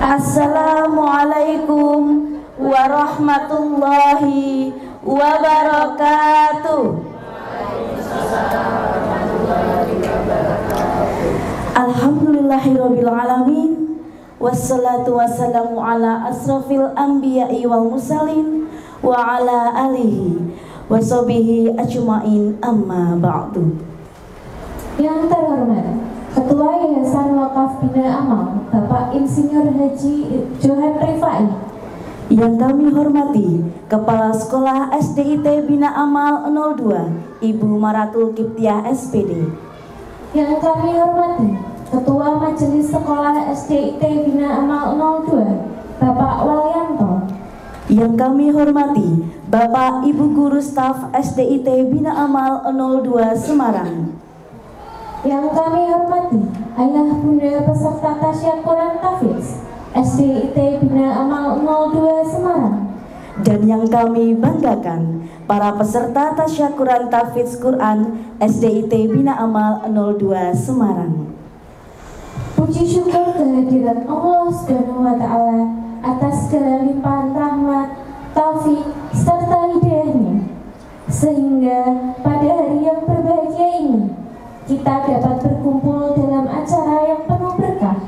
Assalamualaikum warahmatullahi wabarakatuh. Alhamdulillahirabbil alamin. Wassalatu wassalamu ala asrafil anbiya'i wal mursalin wa ala alihi wa sahbihi ajmain, amma ba'du. Yang terhormat Ketua Yayasan Wakaf Bina Amal Bapak Insinyur Haji Johan Rifai. Yang kami hormati Kepala Sekolah SDIT Bina Amal 02 Ibu Maratul Kiptiah SPD. Yang kami hormati Ketua Majelis Sekolah SDIT Bina Amal 02 Bapak Walyanto. Yang kami hormati Bapak Ibu Guru Staf SDIT Bina Amal 02 Semarang. Yang kami hormati Ayah Bunda peserta Tasyakuran Tahfidz SDIT Bina Amal 02 Semarang. Dan yang kami banggakan para peserta Tasyakuran Tahfidz Quran SDIT Bina Amal 02 Semarang. Puji syukur kehadirat Allah Subhanahu wa Ta'ala atas segala limpahan rahmat, taufik serta hidayahnya, sehingga pada hari yang berbahagia ini kita dapat berkumpul dalam acara yang penuh berkah,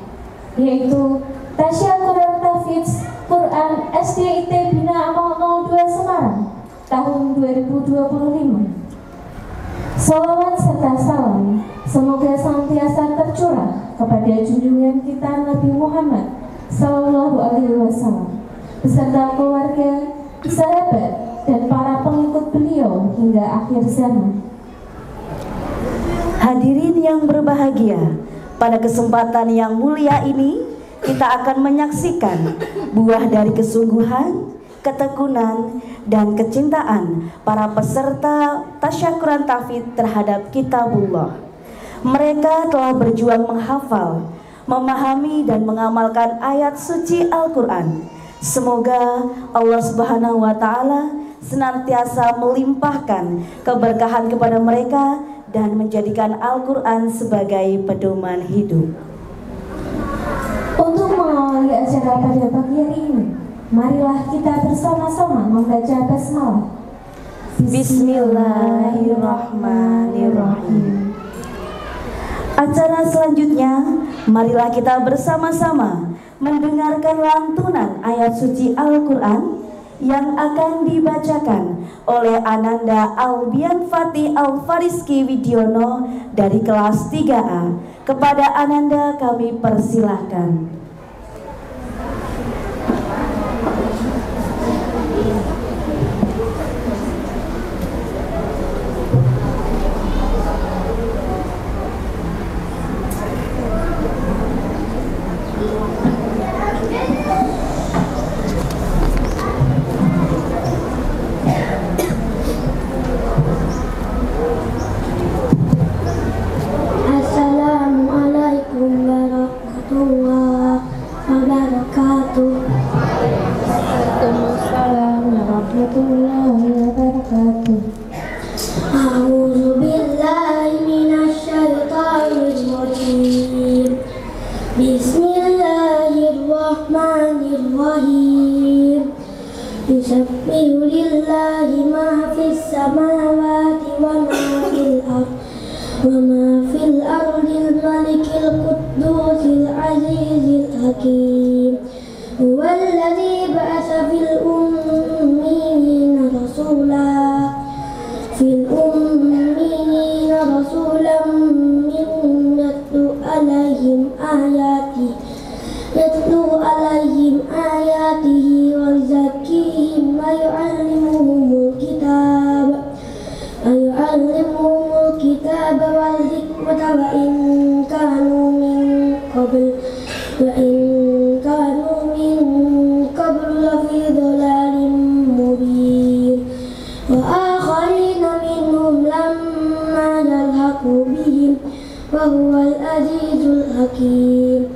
yaitu Tasyakuran Tahfidz Quran SDIT Bina Amal 02 Semarang tahun 2025. Salawat serta salam semoga senantiasa tercurah kepada junjungan kita Nabi Muhammad Sallallahu Alaihi Wasallam beserta keluarga, sahabat, dan para pengikut beliau hingga akhir zaman. Hadirin yang berbahagia, pada kesempatan yang mulia ini kita akan menyaksikan buah dari kesungguhan, ketekunan, dan kecintaan para peserta Tasyakuran Tahfidz terhadap Kitabullah. Mereka telah berjuang menghafal, memahami, dan mengamalkan ayat suci Al-Quran. Semoga Allah Subhanahu wa Ta'ala senantiasa melimpahkan keberkahan kepada mereka dan menjadikan Al-Quran sebagai pedoman hidup. Untuk mengawali acara pada pagi hari ini, marilah kita bersama-sama membaca basmalah. Bismillahirrahmanirrahim. Acara selanjutnya, marilah kita bersama-sama mendengarkan lantunan ayat suci Al-Quran yang akan dibacakan oleh Ananda Albian Fatih Alfariski Widiono dari kelas 3A. Kepada Ananda kami persilahkan. Bismillahirrahmanirrahim. Yusabbihu lillahi ma fis samawati wa ma fil ardil malikil quddusil azizil hakim. Huwallazi ba'atha fil ummiyina rasulan minhum yatlu alaihim ayatihi wa yuzakkihim wa yu'allimuhumul kitaba wal hikmata wa in kanu min qablu lafi dhalalin mubin wa akharina minhum lamma yalhaqu bihim wa huwal azizul hakim.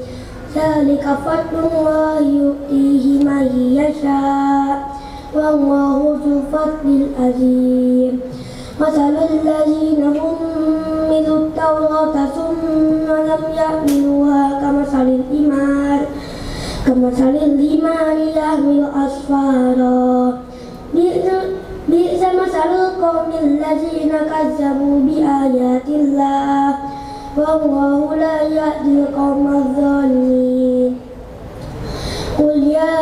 Dzalika fadlullahi yu'tihi man yasha' wallahu dzul fadlil azim. Mathalul ladzina hummilut tawrata tsumma lam yahmiluha kamathalil himar Kamasalil himari yahmil asfara bi'sa masalul qawmil ladzina kazzabu bi ayatillah wallahu la yahdil qawmaz zalimin. Qul ya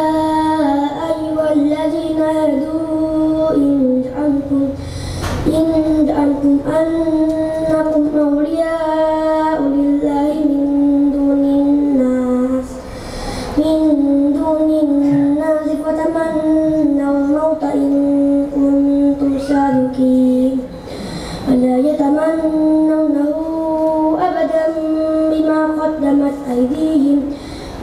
ayyuhalladzina hadu in za'amtum annakum awliya'u lillahi min dunin nas fatamannawul mauta in kuntum sadiqin wala yatamannawnahu abadan bima qaddamat aydihim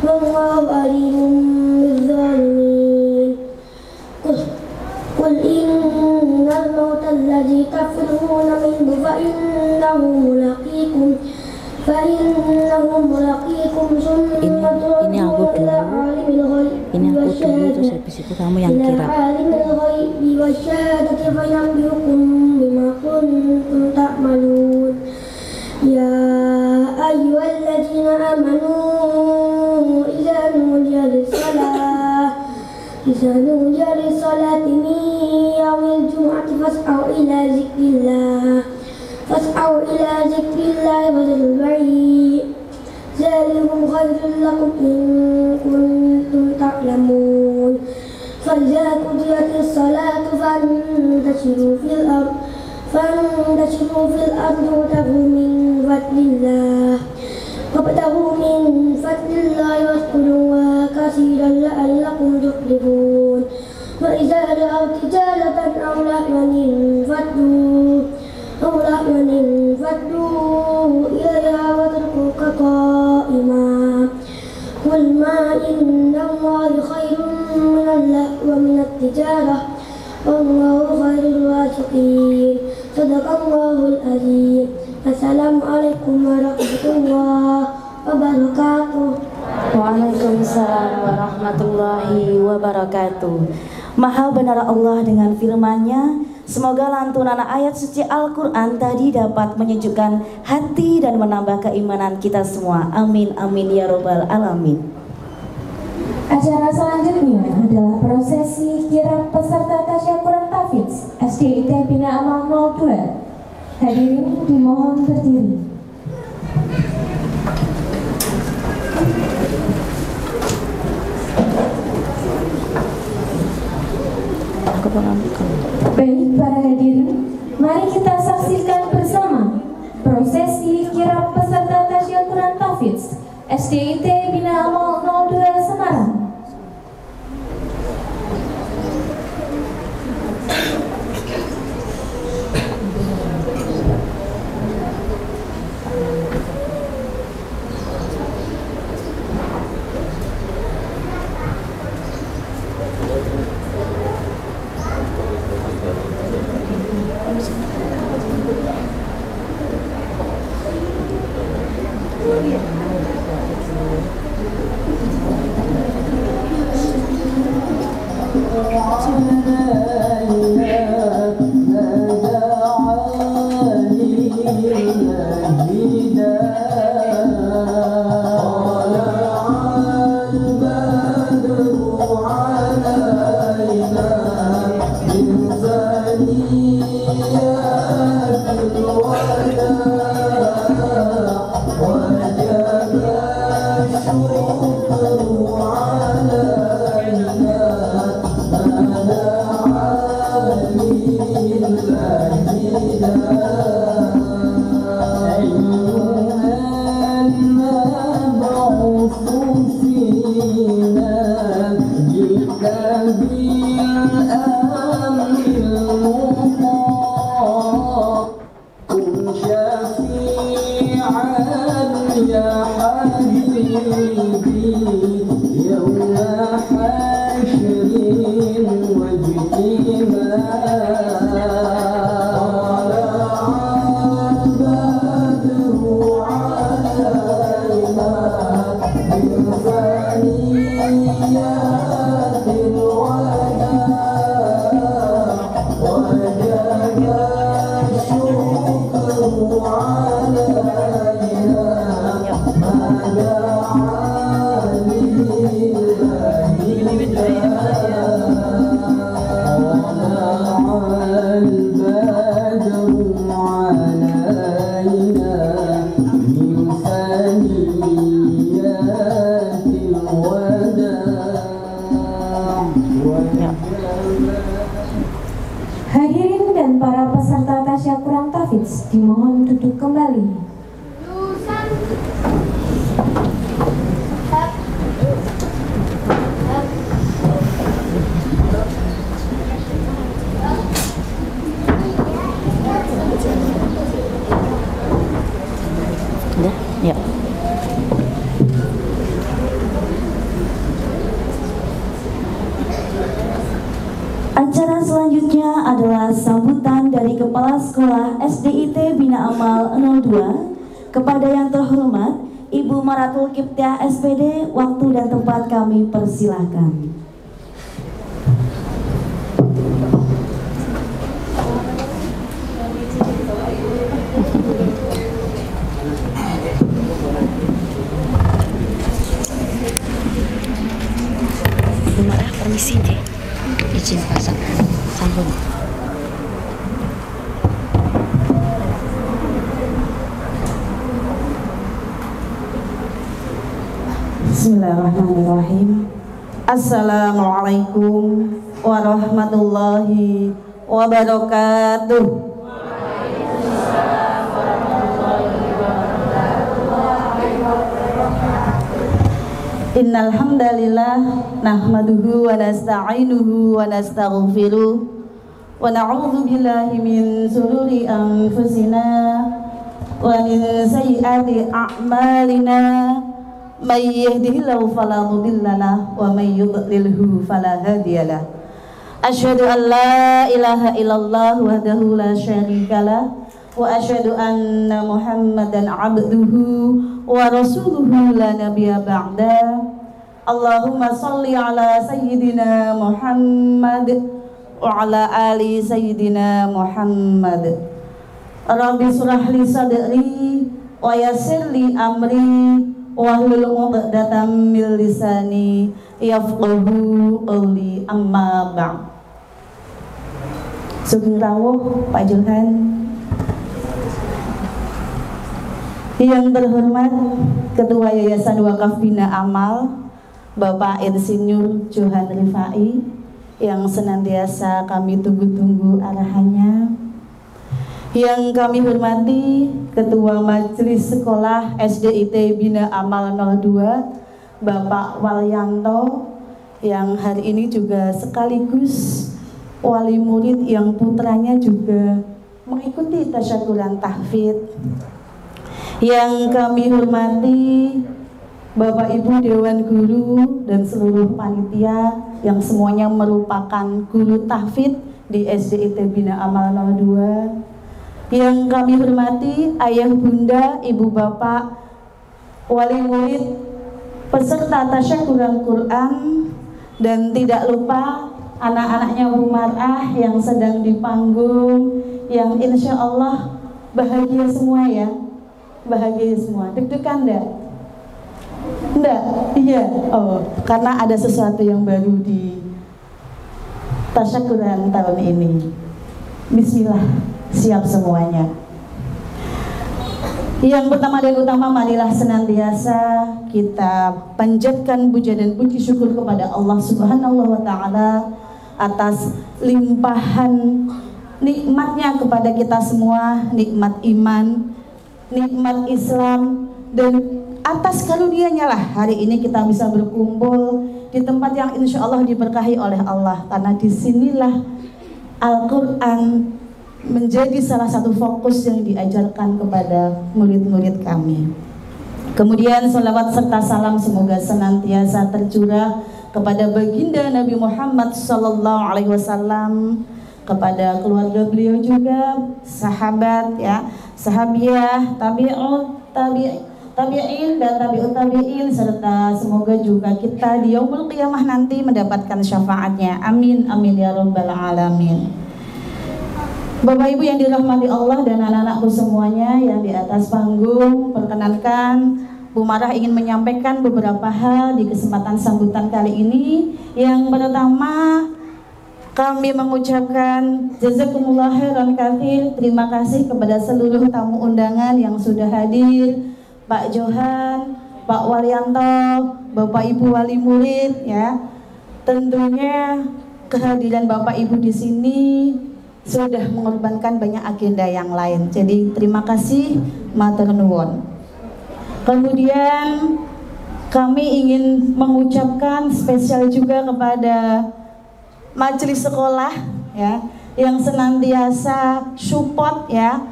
wallahu alimun bizzalimin. Qul innal mauta alladzi tafirruna minhu fa innahu mulaqikum ini aku dulu terus habis itu kamu yang kira. Ya ayyuhalladzina amanu idza nudiya lis-salati min yaumil jumu'ati fas'au ila zikrillah wa dharul bai' dzalikum khairul lakum in kuntum ta'lamun. Fa idza qudiyatis salatu fantashiru fil ardi wabtaghu min fadlillah wadhkurullaha katsiran la'allakum tuflihun. Wa idza ra'aw tijaratan aw lahwan faddu ilaiha wa tarkuka qa'ima. Qul ma indallahi khairun minal-lahwi wa minat-tijarah wallahu khairur raziqin. Shadaqallahul azim. Assalamualaikum warahmatullahi wabarakatuh. Waalaikumsalam warahmatullahi wabarakatuh. Maha benar Allah dengan firman-Nya. Semoga lantunan ayat suci Al-Quran tadi dapat menyejukkan hati dan menambah keimanan kita semua. Amin amin ya robbal alamin. Acara selanjutnya adalah prosesi kirap peserta tasyakuran tahfidz SDIT Bina Amal 02. Hadirin dimohon berdiri. Baik para hadirin, mari kita saksikan bersama prosesi kirap peserta tasyakuran tahfidz SDIT Bina Amal 02 Semarang. الشكر علينا ما دعا tasyakuran tahfidz dimohon duduk kembali. Udah, yuk. Acara selanjutnya adalah sambutan dari Kepala Sekolah SDIT Bina Amal 02 kepada yang terhormat Ibu Maratul Kiptiah SPD. Waktu dan tempat kami persilahkan. Bu Marah, permisi deh. Izin pasang sambung. Bismillahirrahmanirrahim. Assalamualaikum warahmatullahi wabarakatuh. Innal hamdalillah nahmaduhu wa nasta'inuhu wa nastaghfiruh wa na'udzu billahi min shururi anfusina wa min sayyiati a'malina. May yahdihillahu fala mudilla lahu wa may yudlilhu fala hadiyalah. Asyhadu an la ilaha illallah wahdahu la syarikalah wa asyhadu anna Muhammadan abduhu wa rasuluhu la nabiyya ba'da. Allahumma shalli ala sayyidina Muhammad wa ala ali sayyidina Muhammad. Rabbi shrah li sadri wa yassir li amri wahlul 'uqdatam min lisani yafqahu qawli, amma ba'd. Sugeng rawuh Pak Johan. Yang terhormat Ketua Yayasan Wakaf Bina Amal Bapak Insinyur Johan Rifai, yang senantiasa kami tunggu-tunggu arahannya. Yang kami hormati Ketua Majelis Sekolah SDIT Bina Amal 02 Bapak Walyanto, yang hari ini juga sekaligus wali murid yang putranya juga mengikuti tasyakuran tahfidz. Yang kami hormati Bapak Ibu Dewan Guru dan seluruh panitia yang semuanya merupakan guru tahfidz di SDIT Bina Amal 02. Yang kami hormati ayah bunda, ibu bapak, wali murid, peserta tasyakuran Quran, dan tidak lupa anak-anaknya Bu Mar'ah yang sedang di panggung, yang insya Allah bahagia semua ya. Bahagia semua. Deg-degan enggak? Enggak? Iya. Oh, karena ada sesuatu yang baru di tasyakuran tahun ini. Bismillah, siap semuanya. Yang pertama dan utama, marilah senantiasa kita panjatkan puja dan puji syukur kepada Allah Subhanahu wa Ta'ala atas limpahan nikmatnya kepada kita semua, nikmat iman, nikmat Islam, dan atas karunia-Nya lah hari ini kita bisa berkumpul di tempat yang insya Allah diberkahi oleh Allah, karena disinilah Al-Quran menjadi salah satu fokus yang diajarkan kepada murid-murid kami. Kemudian salawat serta salam semoga senantiasa tercurah kepada baginda Nabi Muhammad SAW, kepada keluarga beliau juga, sahabat ya, sahabiah, tabi'in dan tabi'ut tabi'in, serta semoga juga kita di yaumul qiyamah nanti mendapatkan syafaatnya. Amin amin ya rabbal alamin. Bapak Ibu yang dirahmati Allah dan anak-anakku semuanya yang di atas panggung, perkenankan Bu Marah ingin menyampaikan beberapa hal di kesempatan sambutan kali ini. Yang pertama, kami mengucapkan jazakumullah khairan katsir, terima kasih kepada seluruh tamu undangan yang sudah hadir, Pak Johan, Pak Walyanto, Bapak Ibu wali murid ya. Tentunya kehadiran Bapak Ibu di sini sudah mengorbankan banyak agenda yang lain. Jadi terima kasih matur nuwun. Kemudian kami ingin mengucapkan spesial juga kepada majelis sekolah ya, yang senantiasa support ya,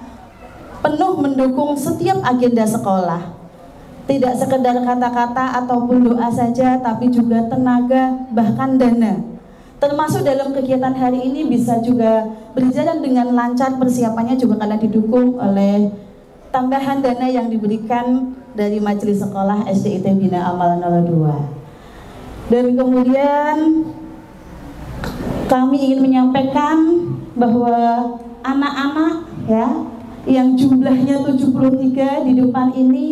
penuh mendukung setiap agenda sekolah. Tidak sekedar kata-kata ataupun doa saja, tapi juga tenaga bahkan dana. Termasuk dalam kegiatan hari ini bisa juga berjalan dengan lancar, persiapannya juga karena didukung oleh tambahan dana yang diberikan dari majelis sekolah SDIT Bina Amal 02. Dan kemudian kami ingin menyampaikan bahwa anak-anak ya yang jumlahnya 73 di depan ini,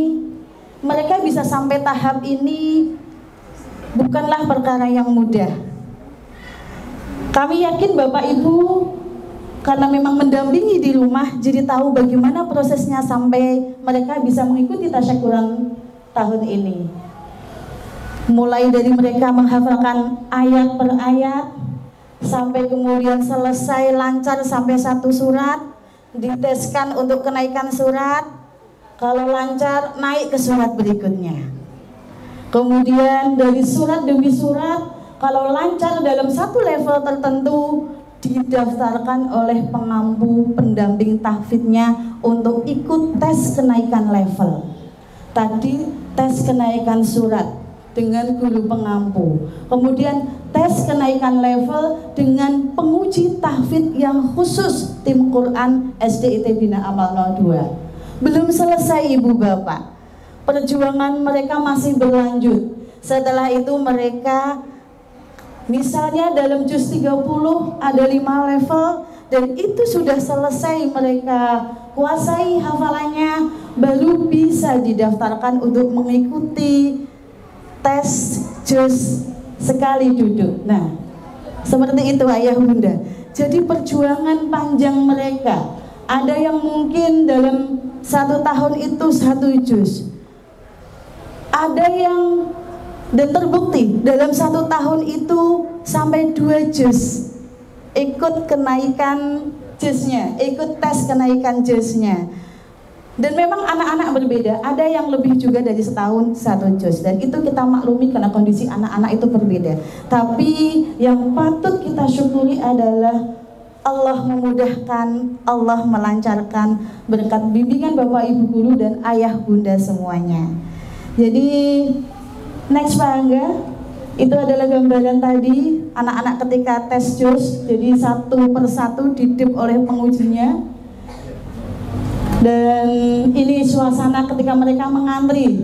mereka bisa sampai tahap ini bukanlah perkara yang mudah. Kami yakin Bapak Ibu karena memang mendampingi di rumah, jadi tahu bagaimana prosesnya sampai mereka bisa mengikuti tasyakuran tahun ini. Mulai dari mereka menghafalkan ayat per ayat, sampai kemudian selesai lancar sampai satu surat, diteskan untuk kenaikan surat, kalau lancar naik ke surat berikutnya. Kemudian dari surat demi surat, kalau lancar dalam satu level tertentu, didaftarkan oleh pengampu pendamping tahfidnya untuk ikut tes kenaikan level. Tadi tes kenaikan surat dengan guru pengampu, kemudian tes kenaikan level dengan penguji tahfidz yang khusus tim Quran SDIT Bina Amal 02. Belum selesai Ibu Bapak, perjuangan mereka masih berlanjut. Setelah itu mereka misalnya dalam juz 30 ada 5 level, dan itu sudah selesai mereka kuasai hafalannya, baru bisa didaftarkan untuk mengikuti tes juz sekali duduk. Nah, seperti itu ayah bunda. Jadi perjuangan panjang mereka. Ada yang mungkin dalam 1 tahun itu 1 juz. Ada yang, dan terbukti dalam 1 tahun itu sampai 2 juz ikut kenaikan juznya, ikut tes kenaikan juznya. Dan memang anak-anak berbeda, ada yang lebih juga dari setahun 1 juz, dan itu kita maklumi karena kondisi anak-anak itu berbeda. Tapi yang patut kita syukuri adalah Allah memudahkan, Allah melancarkan berkat bimbingan Bapak Ibu guru dan ayah bunda semuanya. Jadi next Pak Angga, itu adalah gambaran tadi anak-anak ketika tes juz, jadi 1 per 1 didip oleh pengujinya. Dan ini suasana ketika mereka mengantri,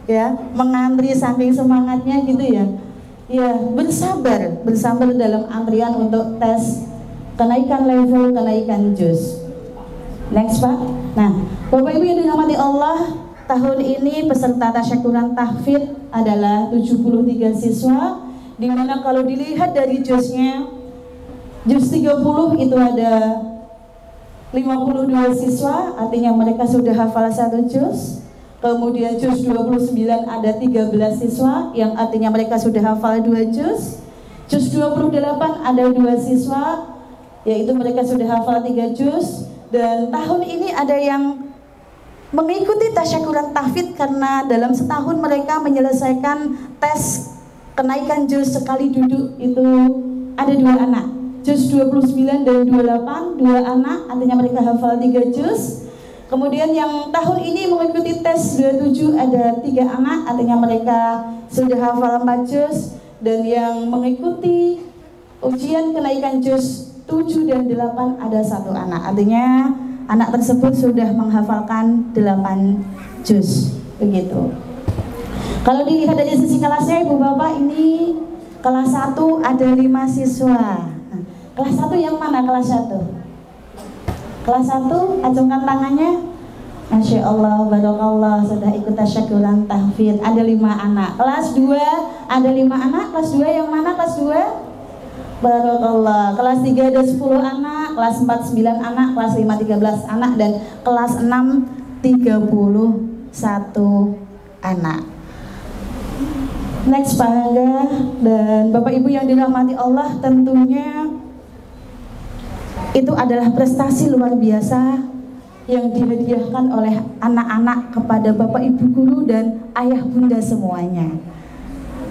ya, mengantri saking semangatnya gitu ya. Ya, bersabar dalam antrian untuk tes kenaikan level, kenaikan juz. Next Pak. Nah, Bapak Ibu yang dirahmati Allah, tahun ini peserta tasyakuran tahfidz adalah 73 siswa, di mana kalau dilihat dari juznya, juz 30 itu ada 52 siswa, artinya mereka sudah hafal 1 juz. Kemudian juz 29 ada 13 siswa, yang artinya mereka sudah hafal 2 juz. Juz 28 ada 2 siswa, yaitu mereka sudah hafal 3 juz. Dan tahun ini ada yang mengikuti tasyakuran tahfidz karena dalam setahun mereka menyelesaikan tes kenaikan juz sekali duduk, itu ada 2 anak. Juz 29 dan 28, 2 anak, artinya mereka hafal 3 juz. Kemudian yang tahun ini mengikuti tes 27 ada 3 anak, artinya mereka sudah hafal 4 juz. Dan yang mengikuti ujian kenaikan juz 7 dan 8 ada 1 anak, artinya anak tersebut sudah menghafalkan 8 juz. Begitu. Kalau dilihat dari sisi kelasnya Ibu Bapak, ini kelas 1 ada 5 siswa. Kelas 1 yang mana kelas 1? Kelas 1, acungkan tangannya. Masya Allah, barakallah, sudah ikut tasyakuran tahfidz, ada 5 anak. Kelas 2 ada 5 anak, kelas 2 yang mana kelas 2? Barakallah. Kelas 3 ada 10 anak, kelas 4 9 anak, kelas 5 13 anak, dan kelas 6 31 anak. Next Pak Angga dan Bapak Ibu yang dirahmati Allah, tentunya Itu adalah prestasi luar biasa yang dihadiahkan oleh anak-anak kepada Bapak Ibu guru dan ayah bunda semuanya.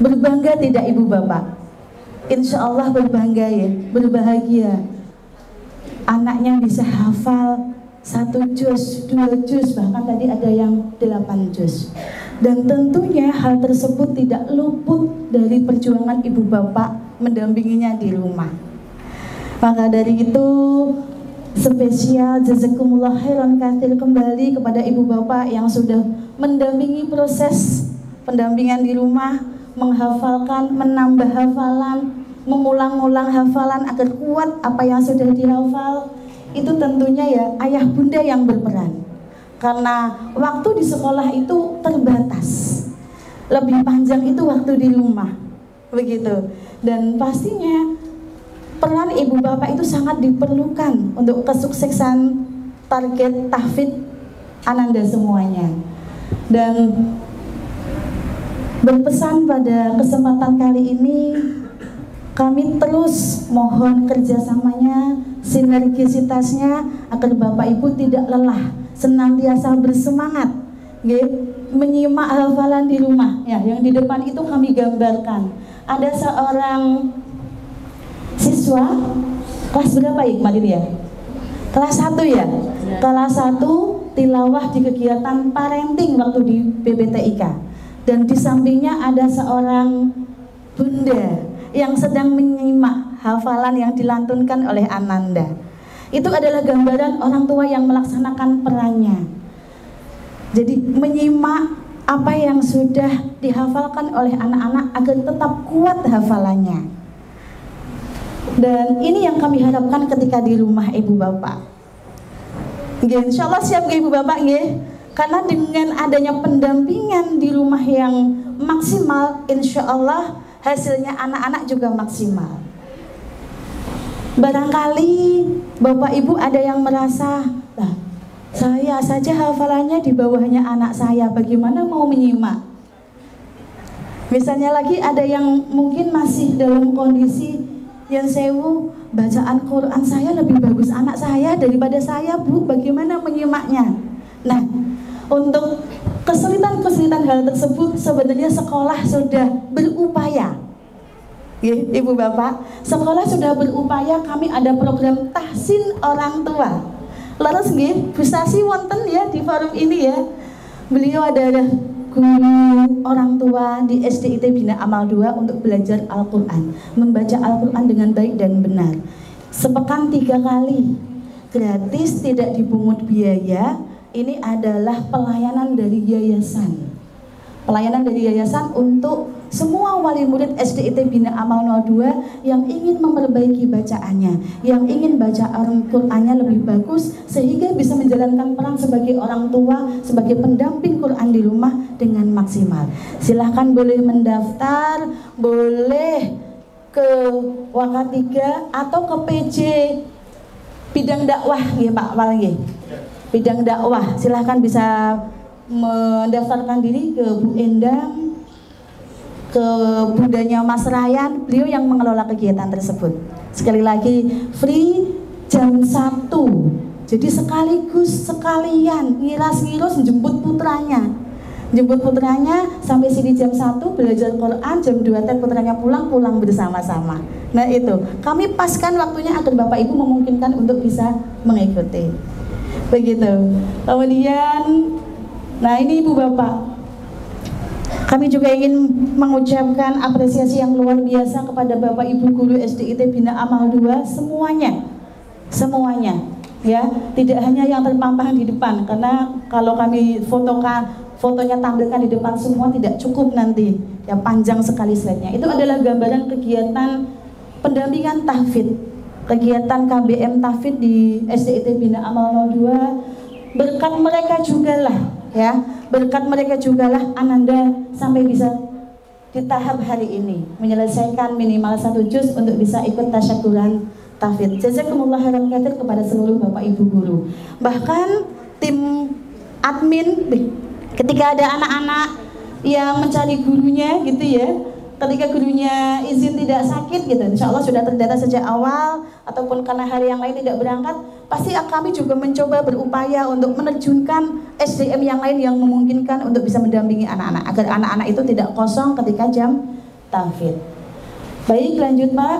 Berbangga tidak Ibu Bapak? Insya Allah berbangga ya, berbahagia. Anaknya bisa hafal 1 juz, 2 juz, bahkan tadi ada yang 8 juz. Dan tentunya hal tersebut tidak luput dari perjuangan Ibu Bapak mendampinginya di rumah. Maka dari itu spesial jazakumullah khairan katsir kembali kepada Ibu Bapak yang sudah mendampingi proses pendampingan di rumah, menghafalkan, menambah hafalan, mengulang-ulang hafalan agar kuat apa yang sudah dihafal. Itu tentunya ya ayah bunda yang berperan, karena waktu di sekolah itu terbatas, lebih panjang itu waktu di rumah, begitu. Dan pastinya peran ibu bapak itu sangat diperlukan untuk kesuksesan target tahfidz Ananda semuanya. Dan berpesan pada kesempatan kali ini, kami terus mohon kerjasamanya, sinergisitasnya agar Bapak Ibu tidak lelah, senantiasa bersemangat menyimak hafalan di rumah. Ya, yang di depan itu kami gambarkan. Ada seorang siswa kelas berapa ya kemarin ya? Kelas 1 ya? Kelas 1 tilawah di kegiatan parenting waktu di BPTIK. Dan di sampingnya ada seorang bunda yang sedang menyimak hafalan yang dilantunkan oleh Ananda. Itu adalah gambaran orang tua yang melaksanakan perannya. Jadi menyimak apa yang sudah dihafalkan oleh anak-anak agar tetap kuat hafalannya. Dan ini yang kami harapkan ketika di rumah ibu bapak. Insya Allah siap ibu bapak nggih? Karena dengan adanya pendampingan di rumah yang maksimal, insya Allah hasilnya anak-anak juga maksimal. Barangkali Bapak Ibu ada yang merasa, lah saya saja hafalannya di bawahnya anak saya, bagaimana mau menyimak? Misalnya lagi ada yang mungkin masih dalam kondisi yang sewu, bacaan Quran saya lebih bagus anak saya daripada saya, Bu, bagaimana menyimaknya? Nah, untuk kesulitan-kesulitan hal tersebut sebenarnya sekolah sudah berupaya. Ibu bapak, sekolah sudah berupaya, kami ada program tahsin orang tua. Lalu nggih, Bu Sasi wonten ya di forum ini ya. Beliau adalah guru orang tua di SDIT Bina Amal 2 untuk belajar Al-Quran, membaca Al-Quran dengan baik dan benar. Sepekan 3 kali, gratis, tidak dipungut biaya. Ini adalah pelayanan dari yayasan. Pelayanan dari yayasan untuk semua wali murid SDIT Bina Amal 02 yang ingin memperbaiki bacaannya, yang ingin baca Al-Qur'annya lebih bagus sehingga bisa menjalankan peran sebagai orang tua, sebagai pendamping Quran di rumah dengan maksimal. Silahkan boleh mendaftar, boleh ke Wakatiga atau ke PJ bidang dakwah ya Pak Wali. Bidang dakwah, silahkan bisa mendaftarkan diri ke Bu Endang, ke bundanya Mas Ryan, beliau yang mengelola kegiatan tersebut. Sekali lagi free jam 1. Jadi sekalian ngiras-ngirus jemput putranya. Jemput putranya sampai sini jam 1 belajar Quran, jam 2 tet putranya pulang bersama-sama. Nah itu, kami paskan waktunya agar Bapak Ibu memungkinkan untuk bisa mengikuti. Begitu. Kemudian, nah ini Ibu Bapak, kami juga ingin mengucapkan apresiasi yang luar biasa kepada Bapak Ibu guru SDIT Bina Amal 2 semuanya ya, tidak hanya yang terpampang di depan, karena kalau kami fotonya tampilkan di depan semua tidak cukup nanti ya, panjang sekali slide-nya. Itu adalah gambaran kegiatan pendampingan tahfidz, kegiatan KBM tahfidz di SDIT Bina Amal 02. Berkat mereka jugalah ya, berkat mereka jugalah Ananda sampai bisa di tahap hari ini menyelesaikan minimal 1 juz untuk bisa ikut tasyakuran tahfidz. Jazakumullah khairan katsir kepada seluruh Bapak Ibu guru. Bahkan tim admin ketika ada anak-anak yang mencari gurunya gitu ya, ketika gurunya izin tidak sakit gitu, insya Allah sudah terdata sejak awal, ataupun karena hari yang lain tidak berangkat, pasti kami juga mencoba berupaya untuk menerjunkan SDM yang lain yang memungkinkan untuk bisa mendampingi anak-anak, agar anak-anak itu tidak kosong ketika jam tahfidz. Baik, lanjut Pak.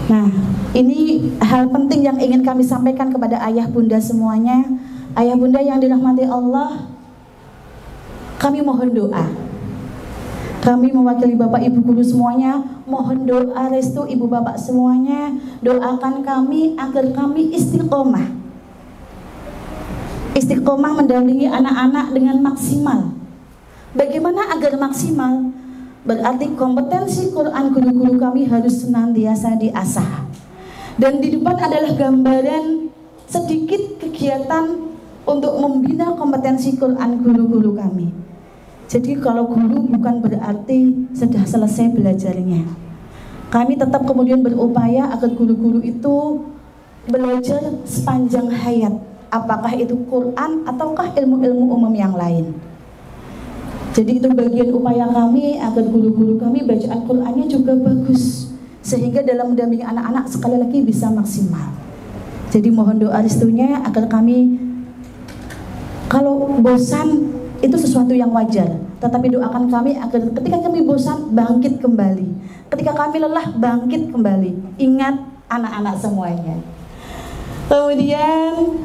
Nah, ini hal penting yang ingin kami sampaikan kepada ayah bunda semuanya. Ayah bunda yang dirahmati Allah, kami mohon doa. Kami mewakili Bapak Ibu guru semuanya, mohon doa restu Ibu Bapak semuanya. Doakan kami agar kami istiqomah. Istiqomah mendampingi anak-anak dengan maksimal. Bagaimana agar maksimal? Berarti kompetensi Quran guru-guru kami harus senantiasa diasah. Dan di depan adalah gambaran sedikit kegiatan untuk membina kompetensi Quran guru-guru kami. Jadi kalau guru bukan berarti sudah selesai belajarnya. Kami tetap kemudian berupaya agar guru-guru itu belajar sepanjang hayat, apakah itu Quran ataukah ilmu-ilmu umum yang lain. Jadi itu bagian upaya kami agar guru-guru kami bacaan Qurannya juga bagus, sehingga dalam mendampingi anak-anak sekali lagi bisa maksimal. Jadi mohon doa restunya agar kami, kalau bosan itu sesuatu yang wajar, tetapi doakan kami agar ketika kami bosan bangkit kembali, ketika kami lelah bangkit kembali. Ingat anak-anak semuanya. Kemudian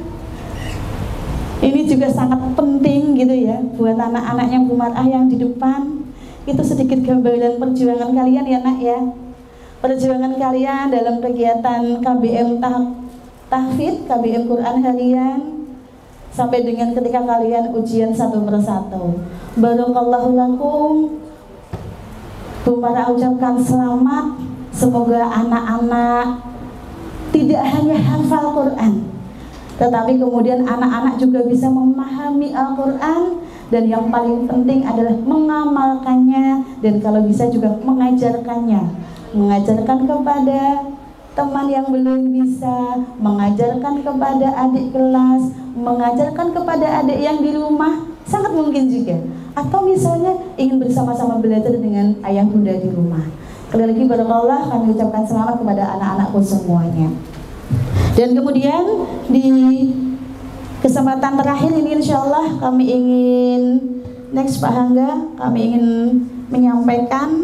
ini juga sangat penting gitu ya buat anak-anaknya Bu Mar'ah yang di depan. Itu sedikit gambaran perjuangan kalian ya nak ya. Perjuangan kalian dalam kegiatan KBM tahfidz, KBM Quran harian, sampai dengan ketika kalian ujian satu persatu. Barakallahu lakum. Bu Mar'ah ucapkan selamat. Semoga anak-anak tidak hanya hafal Quran, tetapi kemudian anak-anak juga bisa memahami Al-Quran, dan yang paling penting adalah mengamalkannya, dan kalau bisa juga mengajarkannya. Mengajarkan kepada teman yang belum bisa, mengajarkan kepada adik kelas, mengajarkan kepada adik yang di rumah, sangat mungkin juga. Atau misalnya ingin bersama-sama belajar dengan ayah bunda di rumah. Sekali lagi barakallah, kami ucapkan selamat kepada anak-anakku semuanya. Dan kemudian di kesempatan terakhir ini insya Allah kami ingin, next Pak Hangga, kami ingin menyampaikan,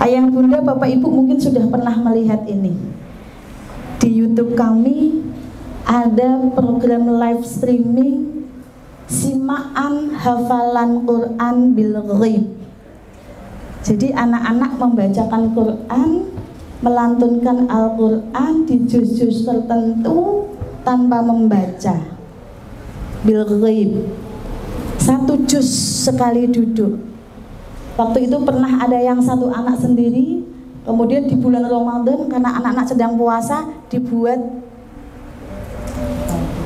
ayah bunda bapak ibu mungkin sudah pernah melihat ini di YouTube kami, ada program live streaming simaan hafalan Quran bil ghaib. Jadi anak-anak membacakan Quran, melantunkan Al-Quran di juz-juz tertentu tanpa membaca bil ghaib. Satu juz sekali duduk. Waktu itu pernah ada yang satu anak sendiri, kemudian di bulan Ramadan karena anak-anak sedang puasa dibuat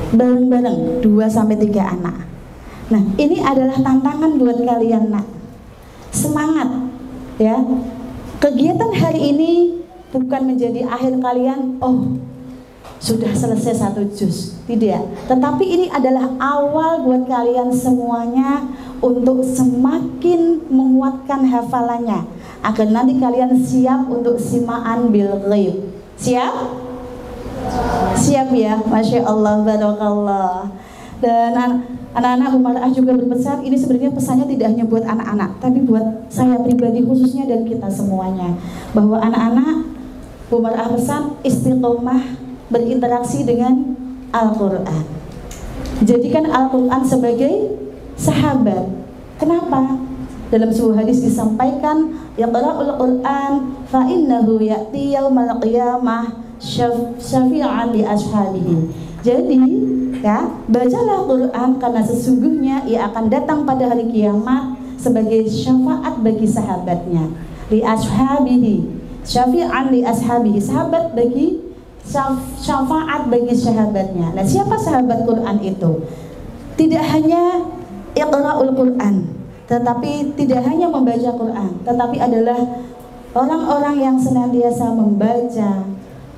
bareng-bareng 2-3 anak. Nah, ini adalah tantangan buat kalian nak. Semangat ya. Kegiatan hari ini bukan menjadi akhir kalian, oh sudah selesai satu juz, tidak. Tetapi ini adalah awal buat kalian semuanya untuk semakin menguatkan hafalannya, agar nanti kalian siap untuk simaan bil ghaib. Siap? Siap ya, Masya Allah, barakallah. Dan anak-anak Bu Mar'ah juga berpesan, ini sebenarnya pesannya tidak hanya buat anak-anak, tapi buat saya pribadi khususnya dan kita semuanya, bahwa anak-anak Bu Mar'ah pesan istiqomah berinteraksi dengan Al-Quran. Jadikan Al-Quran sebagai sahabat. Kenapa? Dalam sebuah hadis disampaikan, yaqra'ul Quran fa innahu ya'ti yaumal qiyamah syafi'an li ashabihi. Jadi ya, bacalah Quran karena sesungguhnya ia akan datang pada hari kiamat sebagai syafaat bagi sahabatnya. Li ashabihi, syafi'an li ashabihi, sahabat bagi syafaat bagi sahabatnya. Nah, siapa sahabat Quran itu? Tidak hanya iqra'ul Quran, tetapi tidak hanya membaca Quran, tetapi adalah orang-orang yang senantiasa membaca,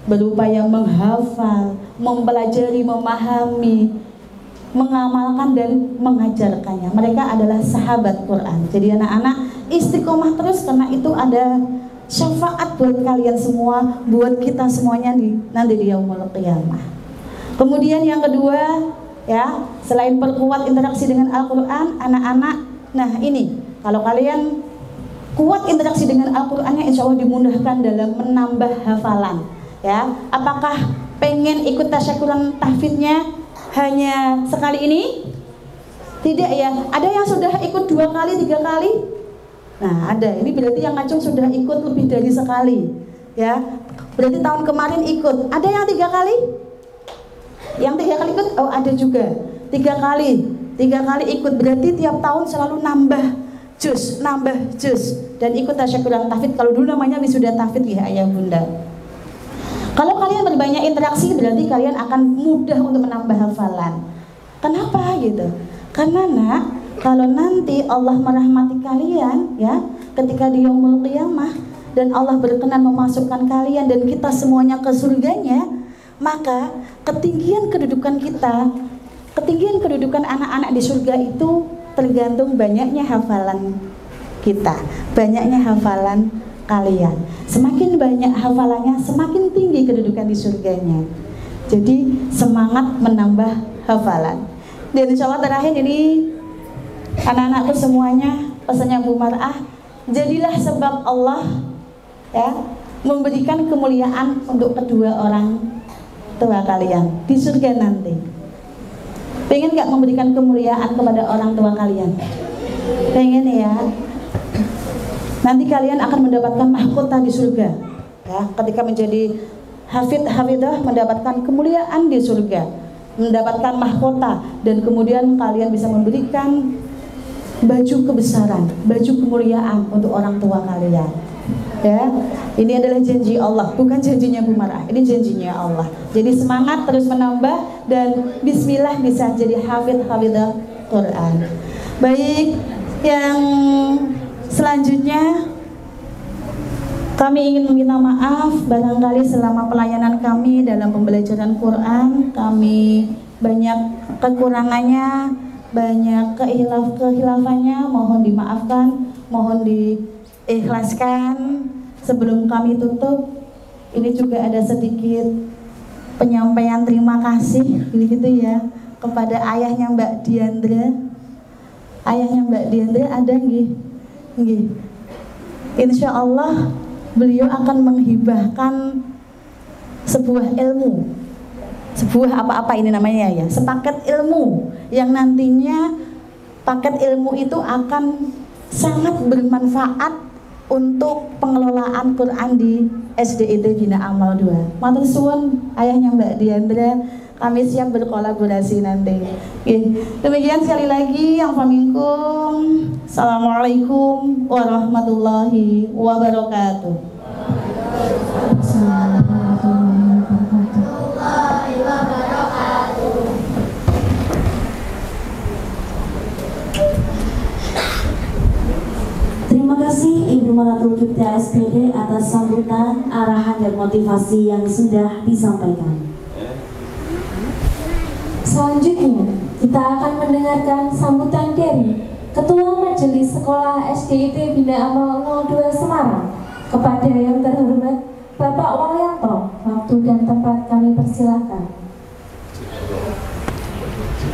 berupaya menghafal, mempelajari, memahami mengamalkan dan mengajarkannya. Mereka adalah sahabat Quran. Jadi anak-anak istiqomah terus, karena itu ada syafaat buat kalian semua, buat kita semuanya nanti di yaumul qiyamah. Kemudian yang kedua, ya, selain perkuat interaksi dengan Al-Quran, anak-anak, nah ini, kalau kalian kuat interaksi dengan Al-Qurannya, insya Allah dimudahkan dalam menambah hafalan. Ya, apakah pengen ikut tasyakuran tahfidnya hanya sekali ini? Tidak ya, ada yang sudah ikut 2 kali, 3 kali. Nah ada, ini berarti yang ngacung sudah ikut lebih dari sekali. Ya, berarti tahun kemarin ikut. Ada yang 3 kali? Yang 3 kali ikut? Oh ada juga. 3 kali ikut, berarti tiap tahun selalu nambah juz dan ikut tasyakuran tahfidz. Kalau dulu namanya wisuda tahfidz ya ayah bunda. Kalau kalian berbanyak interaksi, berarti kalian akan mudah untuk menambah hafalan. Kenapa gitu? Karena nak, kalau nanti Allah merahmati kalian ya, ketika di yaumul qiyamah dan Allah berkenan memasukkan kalian dan kita semuanya ke surganya, maka ketinggian kedudukan kita, ketinggian kedudukan anak-anak di surga itu tergantung banyaknya hafalan kita, banyaknya hafalan kalian. Semakin banyak hafalannya, semakin tinggi kedudukan di surganya. Jadi semangat menambah hafalan. Dan insya Allah terakhir ini anak-anakku semuanya, pesannya Bu Mar'ah, jadilah sebab Allah ya memberikan kemuliaan untuk kedua orang tua kalian di surga nanti. Pengen gak memberikan kemuliaan kepada orang tua kalian? Pengen ya. Nanti kalian akan mendapatkan mahkota di surga ya, ketika menjadi hafidah mendapatkan kemuliaan di surga, mendapatkan mahkota, dan kemudian kalian bisa memberikan baju kebesaran, baju kemuliaan untuk orang tua kalian ya. Ini adalah janji Allah, bukan janjinya Bu Mar'ah, ini janjinya Allah. Jadi semangat terus menambah, dan bismillah bisa jadi hafidah Quran. Baik, yang selanjutnya kami ingin meminta maaf barangkali selama pelayanan kami dalam pembelajaran Quran kami banyak kekurangannya, banyak kehilafannya, mohon dimaafkan, mohon diikhlaskan. Sebelum kami tutup, ini juga ada sedikit penyampaian terima kasih begitu ya kepada ayahnya Mbak Diandra. Ayahnya Mbak Diandra ada nggih? Nggih. Insya Allah beliau akan menghibahkan sebuah ilmu, sebuah apa-apa ini namanya ya, sepaket ilmu yang nantinya paket ilmu itu akan sangat bermanfaat untuk pengelolaan Quran di SDIT Bina Amal 2. Matur suwun ayahnya Mbak Diandra, kami siap berkolaborasi nanti. Oke. Demikian sekali lagi yang paminkum. Assalamualaikum warahmatullahi wabarakatuh. Terima kasih Ibu Maratul Kiptia SPD atas sambutan, arahan dan motivasi yang sudah disampaikan. Selanjutnya, kita akan mendengarkan sambutan dari Ketua Majelis Sekolah SDIT Bina Amal 02 Semarang. Kepada yang terhormat Bapak Walyanto, waktu dan tempat kami persilahkan.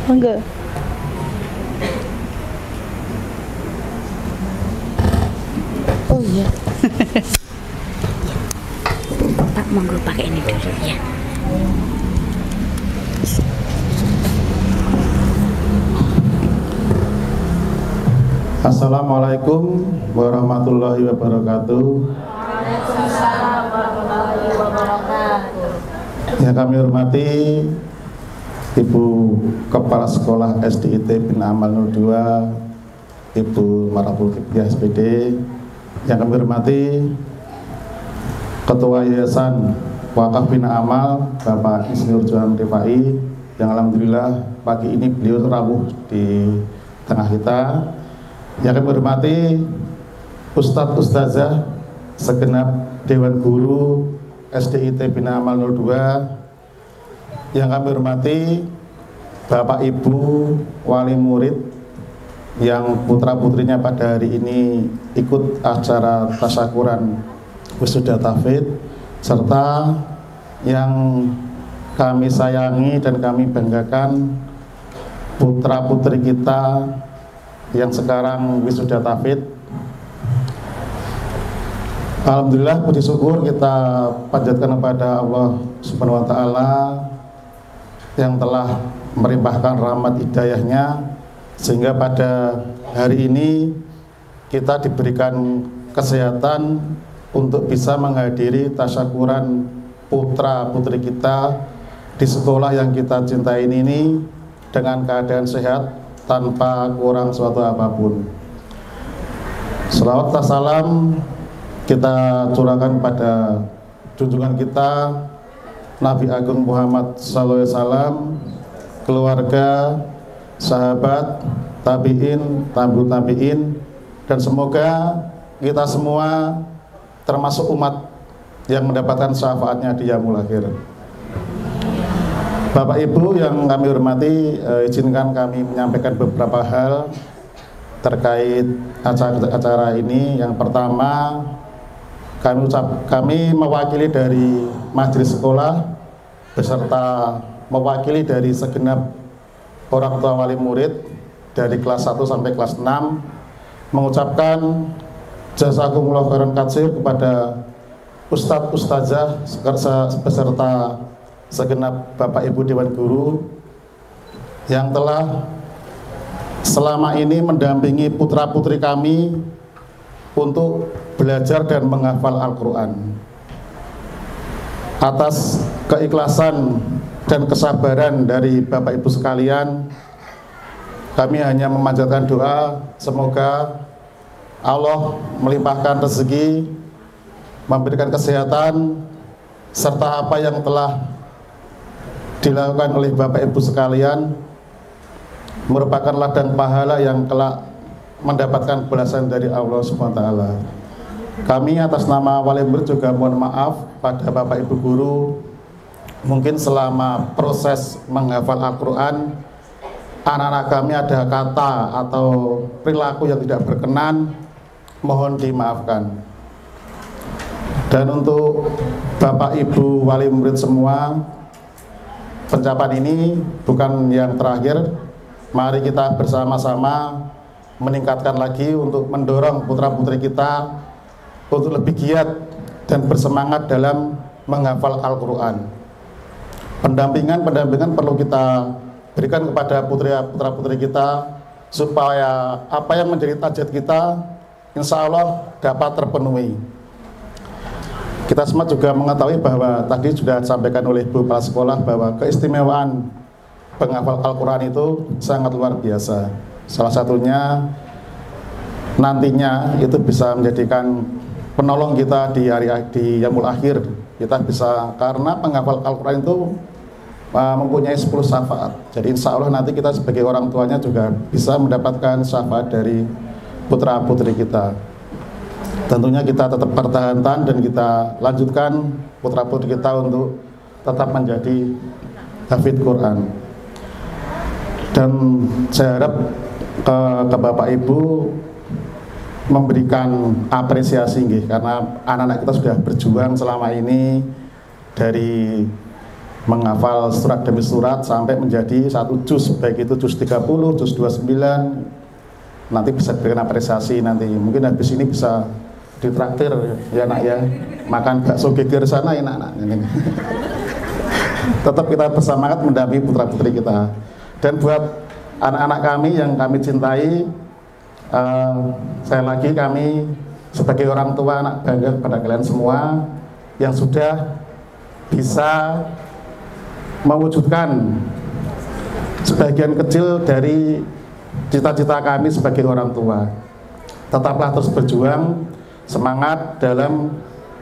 Monggo. Oh iya. Pak, monggo pakai ini dulu ya. Assalamualaikum warahmatullahi wabarakatuh. Waalaikumsalam warahmatullahi wabarakatuh. Yang kami hormati Ibu Kepala Sekolah SDIT Bina Amal 02, Ibu Maratul Kiptia SPD. Yang kami hormati Ketua Yayasan Wakaf Bina Amal Bapak Insinyur Johan Rifai, yang alhamdulillah pagi ini beliau terawuh di tengah kita. Yang kami hormati Ustadz Ustazah segenap Dewan Guru SDIT Bina Amal 02. Yang kami hormati Bapak Ibu wali murid yang putra-putrinya pada hari ini ikut acara tasyakuran wisuda tahfidz, serta yang kami sayangi dan kami banggakan putra-putri kita yang sekarang wisuda tahfidz. Alhamdulillah, puji syukur kita panjatkan kepada Allah Subhanahu wa Ta'ala yang telah melimpahkan rahmat hidayahnya sehingga pada hari ini kita diberikan kesehatan untuk bisa menghadiri tasyakuran putra putri kita di sekolah yang kita cintai ini dengan keadaan sehat tanpa kurang suatu apapun. Selawat dan salam kita curahkan pada junjungan kita Nabi Agung Muhammad SAW, keluarga, sahabat, tabi'in, tabi'ut tabi'in, dan semoga kita semua termasuk umat yang mendapatkan syafaatnya di yaumul akhir. Bapak Ibu yang kami hormati, izinkan kami menyampaikan beberapa hal terkait acara ini. Yang pertama, kami mewakili dari majelis sekolah beserta mewakili dari segenap orang tua wali murid dari kelas 1 sampai kelas 6 mengucapkan jazakumullah khairan katsir kepada Ustadz Ustazah beserta segenap Bapak Ibu Dewan Guru yang telah selama ini mendampingi putra-putri kami untuk belajar dan menghafal Al-Quran. Atas keikhlasan dan kesabaran dari Bapak Ibu sekalian, kami hanya memanjatkan doa semoga Allah melimpahkan rezeki, memberikan kesehatan, serta apa yang telah dilakukan oleh Bapak Ibu sekalian merupakan ladang pahala yang kelak mendapatkan balasan dari Allah SWT. Kami atas nama wali murid juga mohon maaf pada Bapak Ibu guru, mungkin selama proses menghafal Al-Quran anak-anak kami ada kata atau perilaku yang tidak berkenan, mohon dimaafkan. Dan untuk Bapak Ibu wali murid semua, pencapaian ini bukan yang terakhir. Mari kita bersama-sama meningkatkan lagi untuk mendorong putra-putri kita untuk lebih giat dan bersemangat dalam menghafal Al-Quran. Pendampingan perlu kita berikan kepada putra-putri kita supaya apa yang menjadi target kita insya Allah dapat terpenuhi. Kita semua juga mengetahui bahwa tadi sudah disampaikan oleh Bu Kepala Sekolah bahwa keistimewaan penghafal Al-Quran itu sangat luar biasa. Salah satunya nantinya itu bisa menjadikan penolong kita di yaumul akhir. Kita bisa, karena penghafal Al-Quran itu mempunyai 10 syafaat. Jadi insya Allah nanti kita sebagai orang tuanya juga bisa mendapatkan syafaat dari putra-putri kita. Tentunya kita tetap pertahankan dan kita lanjutkan putra-putri kita untuk tetap menjadi hafidz Quran. Dan saya harap ke Bapak Ibu memberikan apresiasi karena anak-anak kita sudah berjuang selama ini dari menghafal surat demi surat sampai menjadi satu juz, baik itu juz 30, juz 29. Nanti bisa diberikan apresiasi nanti. Mungkin habis ini bisa ditraktir ya nak ya, makan bakso geger sana enak nak. Tetap kita bersemangat mendampingi putra-putri kita. Dan buat anak-anak kami yang kami cintai, saya lagi kami sebagai orang tua anak bangga kepada kalian semua yang sudah bisa mewujudkan sebagian kecil dari cita-cita kami sebagai orang tua. Tetaplah terus berjuang, semangat dalam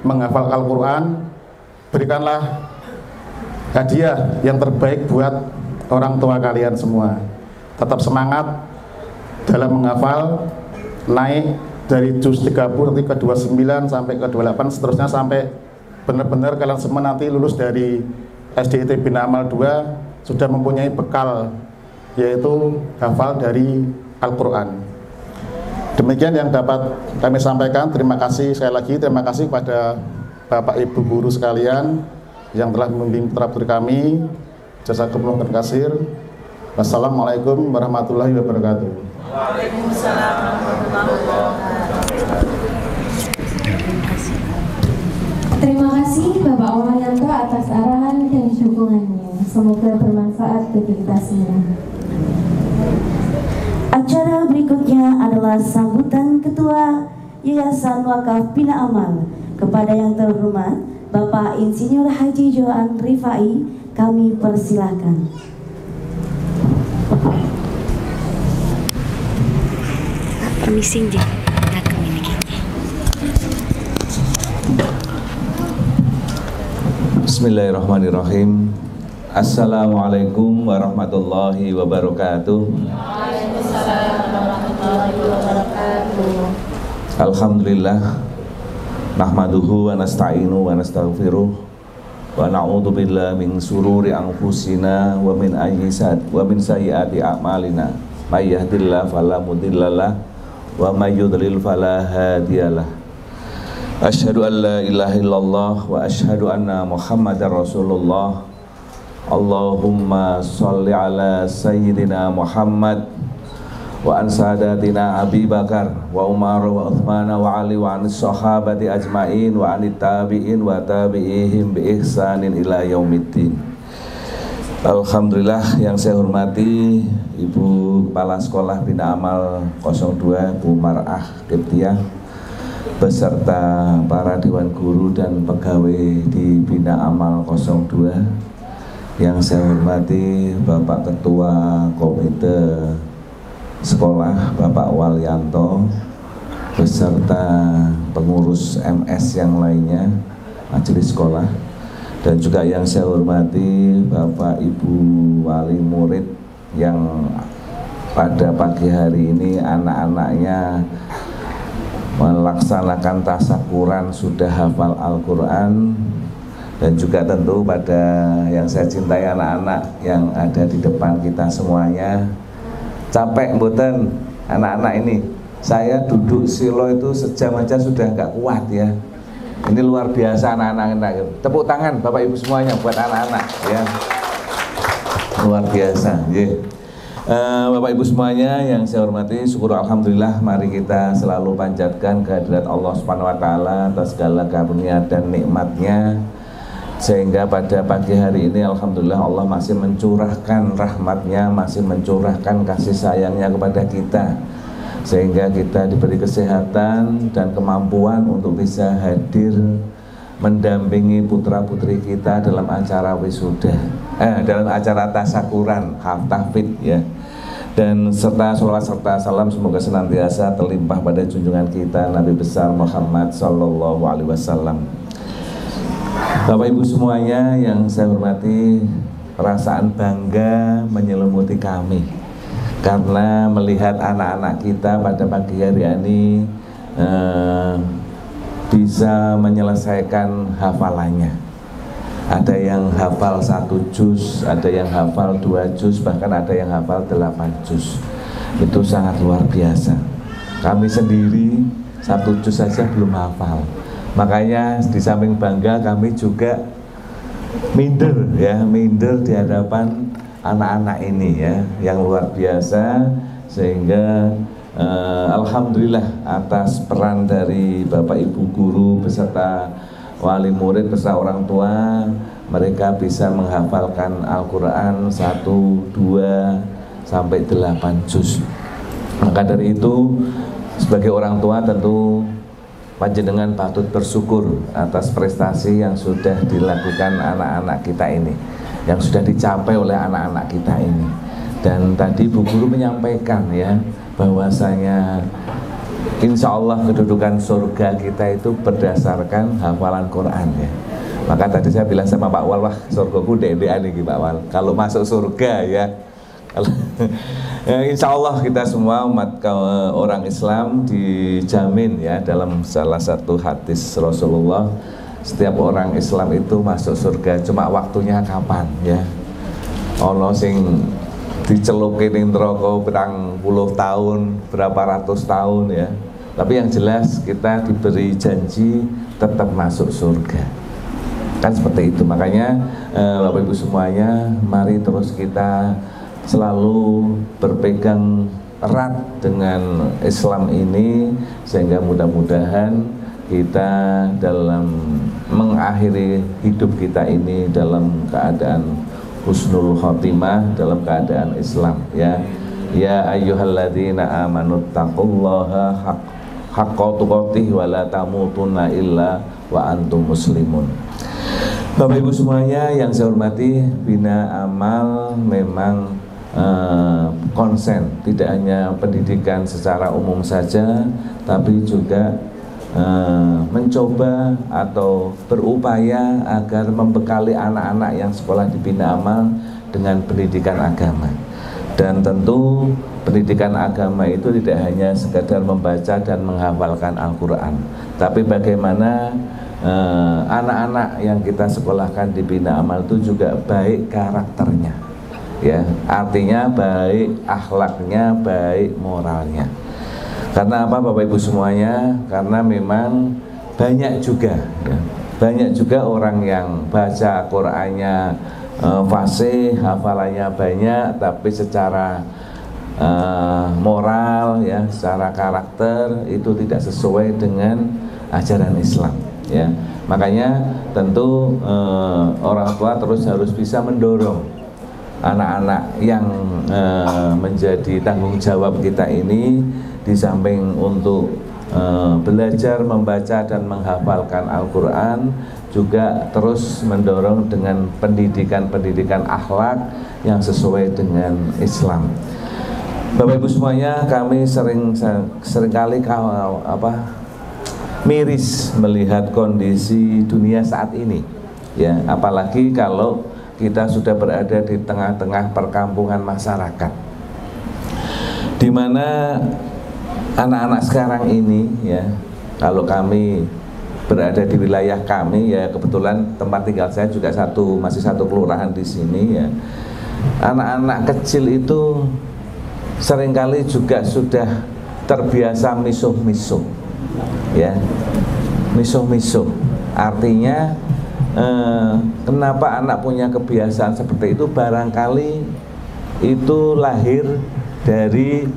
menghafal Al-Quran. Berikanlah hadiah yang terbaik buat orang tua kalian semua. Tetap semangat dalam menghafal, naik dari juz 30 nanti ke 29 sampai ke 28, seterusnya sampai benar-benar kalian semua nanti lulus dari SDIT Bina Amal 2 sudah mempunyai bekal yaitu hafal dari Al-Quran. Demikian yang dapat kami sampaikan. Terima kasih sekali lagi, terima kasih kepada Bapak Ibu guru sekalian yang telah membimbing putra-putri kami. Jazakumullah khairan. Wassalamualaikum warahmatullahi wabarakatuh. Waalaikumsalam warahmatullahi wabarakatuh. Terima kasih Bapak Wayanto atas arahan dan dukungannya. Semoga bermanfaat bagi kita semua. Acara berikutnya adalah sambutan Ketua Yayasan Wakaf Bina Amal. Kepada yang terhormat Bapak Insinyur Haji Johan Rifai, kami persilahkan. Permisi, Jeng. Bismillahirrahmanirrahim. Assalamualaikum warahmatullahi wabarakatuh. Alhamdulillah, nahmaduhu wa nasta'inu wa nastaghfiruh wa na'udzu billahi min sururi anfusina wa min sayyiati a'malina. May yahdihillahu fala mudhillalah wa may yudlil fala hadiyalah. Asyhadu an la ilaha illallah wa asyhadu anna Muhammadar Rasulullah. Allahumma sholli ala sayyidina Muhammad wa an sadatina Abi Bakar wa Umar wa Uthman wa Ali wa anis sahabati ajmain wa anit tabi'in wa tabi'ihim bi ihsanin ila yaumiddin. Alhamdulillah, yang saya hormati Ibu Kepala Sekolah Bina Amal 02 Bu Mar'ah Kiptiah beserta para Dewan Guru dan pegawai di Bina Amal 02, yang saya hormati Bapak Ketua Komite Sekolah Bapak Walyanto beserta pengurus MS yang lainnya, majelis sekolah, dan juga yang saya hormati Bapak Ibu wali murid yang pada pagi hari ini anak-anaknya melaksanakan tasyakuran sudah hafal Al-Quran, dan juga tentu pada yang saya cintai anak-anak yang ada di depan kita semuanya. Capek mboten anak-anak ini? Saya duduk silo itu sejam aja sudah nggak kuat ya. Ini luar biasa anak-anak. Tepuk tangan Bapak Ibu semuanya buat anak-anak ya. Luar biasa. Yeah. Bapak Ibu semuanya yang saya hormati, syukur alhamdulillah, mari kita selalu panjatkan kehadirat Allah Subhanahu wa taala atas segala karunia dan nikmatnya, sehingga pada pagi hari ini alhamdulillah Allah masih mencurahkan rahmatnya, masih mencurahkan kasih sayangnya kepada kita, sehingga kita diberi kesehatan dan kemampuan untuk bisa hadir mendampingi putra-putri kita dalam acara wisuda, dalam acara tasyakuran tahfidz ya. Dan serta sholawat serta salam semoga senantiasa terlimpah pada junjungan kita Nabi besar Muhammad sallallahu alaihi wasallam. Bapak Ibu semuanya yang saya hormati, perasaan bangga menyelimuti kami karena melihat anak-anak kita pada pagi hari ini bisa menyelesaikan hafalannya. Ada yang hafal 1 juz, ada yang hafal 2 juz, bahkan ada yang hafal 8 juz. Itu sangat luar biasa. Kami sendiri 1 juz saja belum hafal. Makanya di samping bangga kami juga minder ya, minder di hadapan anak-anak ini ya, yang luar biasa. Sehingga alhamdulillah atas peran dari Bapak Ibu guru beserta wali murid beserta orang tua, mereka bisa menghafalkan Al-Quran 1, 2, sampai 8 juz. Maka dari itu sebagai orang tua tentu panjenengan patut bersyukur atas prestasi yang sudah dilakukan anak-anak kita ini, yang sudah dicapai oleh anak-anak kita ini. Dan tadi Bu Guru menyampaikan ya, bahwasanya insya Allah kedudukan surga kita itu berdasarkan hafalan Quran ya. Maka tadi saya bilang sama Pak Wal, wah surgaku dede-dean nih Pak Wal, kalau masuk surga ya. Insya Allah kita semua umat orang Islam dijamin ya, dalam salah satu hadis Rasulullah, setiap orang Islam itu masuk surga, cuma waktunya kapan ya. Ono sing dicelukin ning neraka berang puluh tahun, berapa ratus tahun ya. Tapi yang jelas kita diberi janji tetap masuk surga. Kan seperti itu. Makanya Bapak Ibu semuanya, mari terus kita selalu berpegang erat dengan Islam ini, sehingga mudah-mudahan kita dalam mengakhiri hidup kita ini dalam keadaan husnul khotimah, dalam keadaan Islam ya. Ya ayyuhalladzina amanu taqullaha haqqa tuqatih wa la tamutunna illa wa antum muslimun. Bapak Ibu semuanya yang saya hormati, Bina Amal memang konsen tidak hanya pendidikan secara umum saja, tapi juga mencoba atau berupaya agar membekali anak-anak yang sekolah di Bina Amal dengan pendidikan agama. Dan tentu pendidikan agama itu tidak hanya sekedar membaca dan menghafalkan Al-Quran, tapi bagaimana anak-anak yang kita sekolahkan di Bina Amal itu juga baik karakternya, ya, artinya baik akhlaknya, baik moralnya. Karena apa Bapak Ibu semuanya? Karena memang banyak juga ya, banyak juga orang yang baca Qur'annya fasih, hafalannya banyak, tapi secara moral ya, secara karakter itu tidak sesuai dengan ajaran Islam ya. Makanya tentu orang tua terus harus bisa mendorong anak-anak yang menjadi tanggung jawab kita ini, di samping untuk belajar membaca dan menghafalkan Al-Quran, juga terus mendorong dengan pendidikan akhlak yang sesuai dengan Islam. Bapak Ibu semuanya, kami seringkali miris melihat kondisi dunia saat ini ya, apalagi kalau kita sudah berada di tengah-tengah perkampungan masyarakat, di mana anak-anak sekarang ini ya, kalau kami berada di wilayah kami ya, kebetulan tempat tinggal saya juga masih satu kelurahan di sini ya, anak-anak kecil itu seringkali juga sudah terbiasa misuh-misuh ya, misuh-misuh artinya kenapa anak punya kebiasaan seperti itu? Barangkali itu lahir dari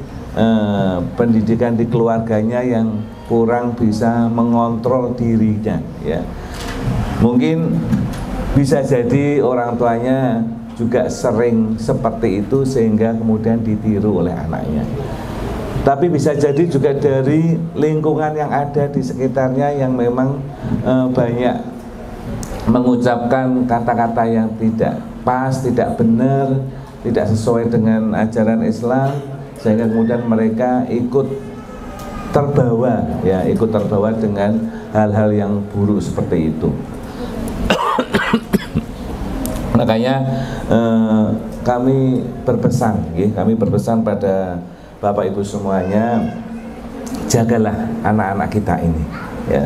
pendidikan di keluarganya yang kurang bisa mengontrol dirinya ya. Mungkin bisa jadi orang tuanya juga sering seperti itu sehingga kemudian ditiru oleh anaknya. Tapi bisa jadi juga dari lingkungan yang ada di sekitarnya yang memang banyak mengucapkan kata-kata yang tidak pas, tidak benar, tidak sesuai dengan ajaran Islam, sehingga kemudian mereka ikut terbawa dengan hal-hal yang buruk seperti itu. Makanya kami berpesan pada Bapak Ibu semuanya, jagalah anak-anak kita ini ya.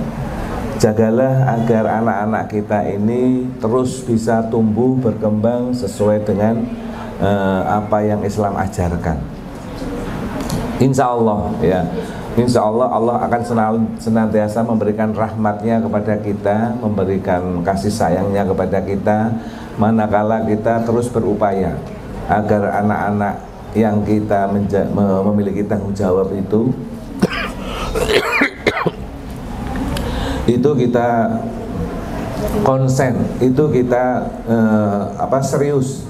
Jagalah agar anak-anak kita ini terus bisa tumbuh berkembang sesuai dengan apa yang Islam ajarkan. Insya Allah ya, insya Allah Allah akan senantiasa memberikan rahmatnya kepada kita, memberikan kasih sayangnya kepada kita, manakala kita terus berupaya agar anak-anak yang kita memiliki tanggung jawab itu kita konsen, itu kita serius.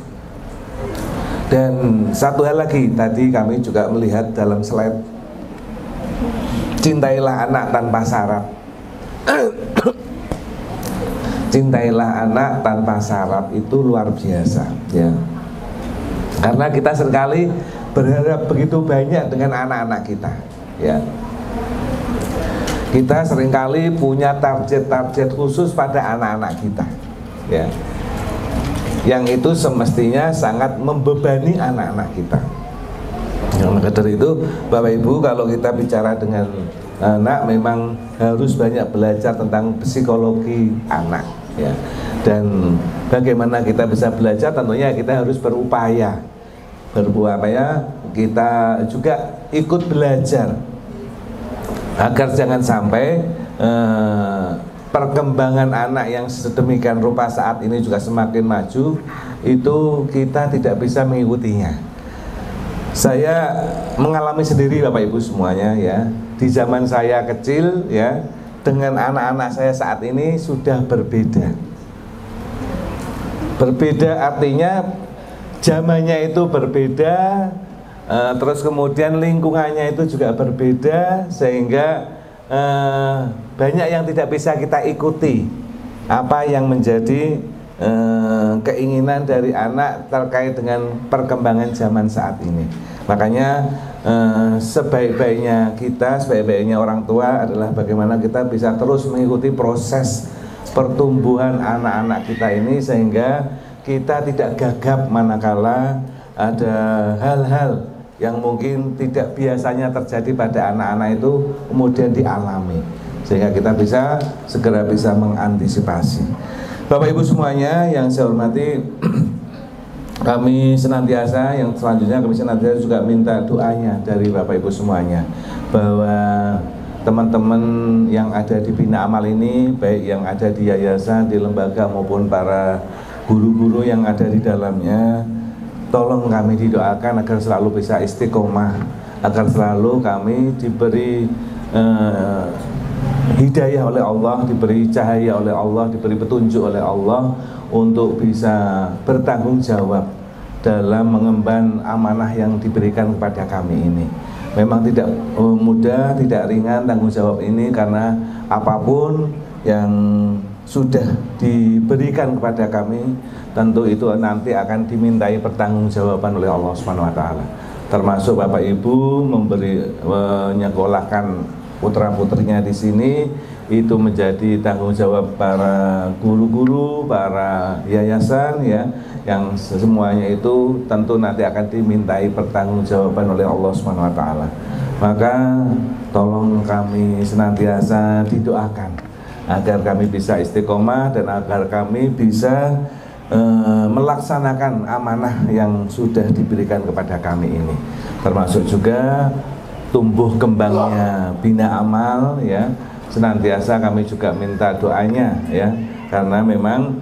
Dan satu hal lagi, tadi kami juga melihat dalam slide, cintailah anak tanpa syarat. Cintailah anak tanpa syarat itu luar biasa ya. Karena kita seringkali berharap begitu banyak dengan anak-anak kita ya. Kita seringkali punya target-target khusus pada anak-anak kita ya, yang itu semestinya sangat membebani anak-anak kita. Maka dari itu Bapak Ibu, kalau kita bicara dengan anak memang harus banyak belajar tentang psikologi anak ya. Dan bagaimana kita bisa belajar, tentunya kita harus berupaya berbuah apa ya, kita juga ikut belajar agar jangan sampai perkembangan anak yang sedemikian rupa saat ini juga semakin maju, itu kita tidak bisa mengikutinya. Saya mengalami sendiri Bapak Ibu semuanya ya, di zaman saya kecil ya, dengan anak-anak saya saat ini sudah berbeda. Berbeda artinya zamannya itu berbeda, terus kemudian lingkungannya itu juga berbeda, sehingga banyak yang tidak bisa kita ikuti apa yang menjadi keinginan dari anak terkait dengan perkembangan zaman saat ini. Makanya sebaik-baiknya kita, sebaik-baiknya orang tua adalah bagaimana kita bisa terus mengikuti proses pertumbuhan anak-anak kita ini, sehingga kita tidak gagap manakala ada hal-hal yang mungkin tidak biasanya terjadi pada anak-anak itu kemudian dialami, sehingga kita bisa segera bisa mengantisipasi. Bapak Ibu semuanya yang saya hormati, kami senantiasa, yang selanjutnya kami senantiasa juga minta doanya dari Bapak Ibu semuanya, bahwa teman-teman yang ada di Bina Amal ini, baik yang ada di yayasan, di lembaga maupun para guru-guru yang ada di dalamnya, tolong kami didoakan agar selalu bisa istiqomah, agar selalu kami diberi hidayah oleh Allah, diberi cahaya oleh Allah, diberi petunjuk oleh Allah untuk bisa bertanggung jawab dalam mengemban amanah yang diberikan kepada kami ini. Memang tidak mudah, tidak ringan tanggung jawab ini, karena apapun yang sudah diberikan kepada kami tentu itu nanti akan dimintai pertanggungjawaban oleh Allah Subhanahu wa taala. Termasuk Bapak Ibu menyekolahkan putra-putrinya di sini, itu menjadi tanggung jawab para guru-guru, para yayasan ya, yang semuanya itu tentu nanti akan dimintai pertanggungjawaban oleh Allah Subhanahu wa taala. Maka tolong kami senantiasa didoakan agar kami bisa istiqomah dan agar kami bisa melaksanakan amanah yang sudah diberikan kepada kami ini, termasuk juga tumbuh kembangnya Bina Amal ya. Senantiasa kami juga minta doanya ya, karena memang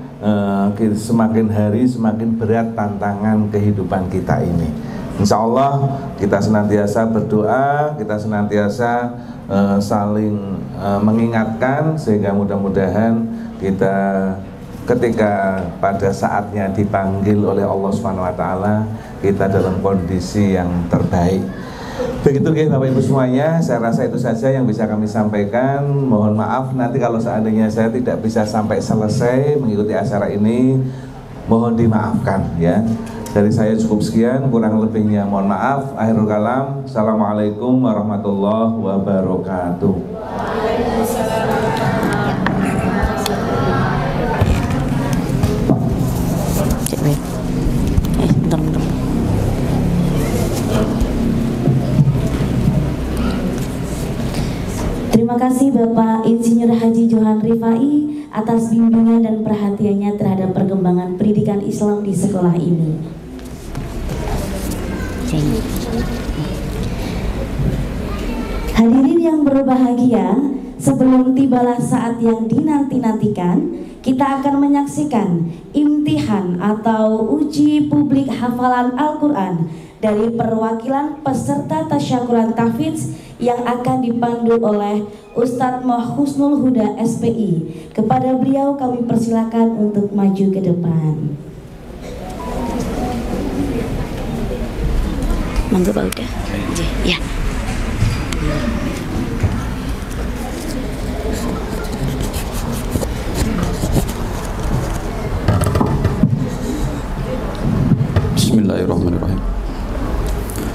semakin hari semakin berat tantangan kehidupan kita ini. Insya Allah kita senantiasa berdoa, kita senantiasa saling mengingatkan, sehingga mudah-mudahan kita ketika pada saatnya dipanggil oleh Allah Subhanahu wa taala, kita dalam kondisi yang terbaik. Begitu Bapak Ibu semuanya, saya rasa itu saja yang bisa kami sampaikan. Mohon maaf nanti kalau seandainya saya tidak bisa sampai selesai mengikuti acara ini, mohon dimaafkan ya. Dari saya cukup sekian, kurang lebihnya mohon maaf. Akhirul kalam, assalamualaikum warahmatullahi wabarakatuh. Terima kasih Bapak Insinyur Haji Johan Rifai atas bimbingan dan perhatiannya terhadap perkembangan pendidikan Islam di sekolah ini. Hadirin yang berbahagia, sebelum tibalah saat yang dinanti-nantikan, kita akan menyaksikan imtihan atau uji publik hafalan Al-Quran dari perwakilan peserta tasyakuran tahfidz yang akan dipandu oleh Ustadz Husnul Huda SPI. Kepada beliau kami persilakan untuk maju ke depan. Monggo Pak Huda. Ya. Bismillahirrahmanirrahim.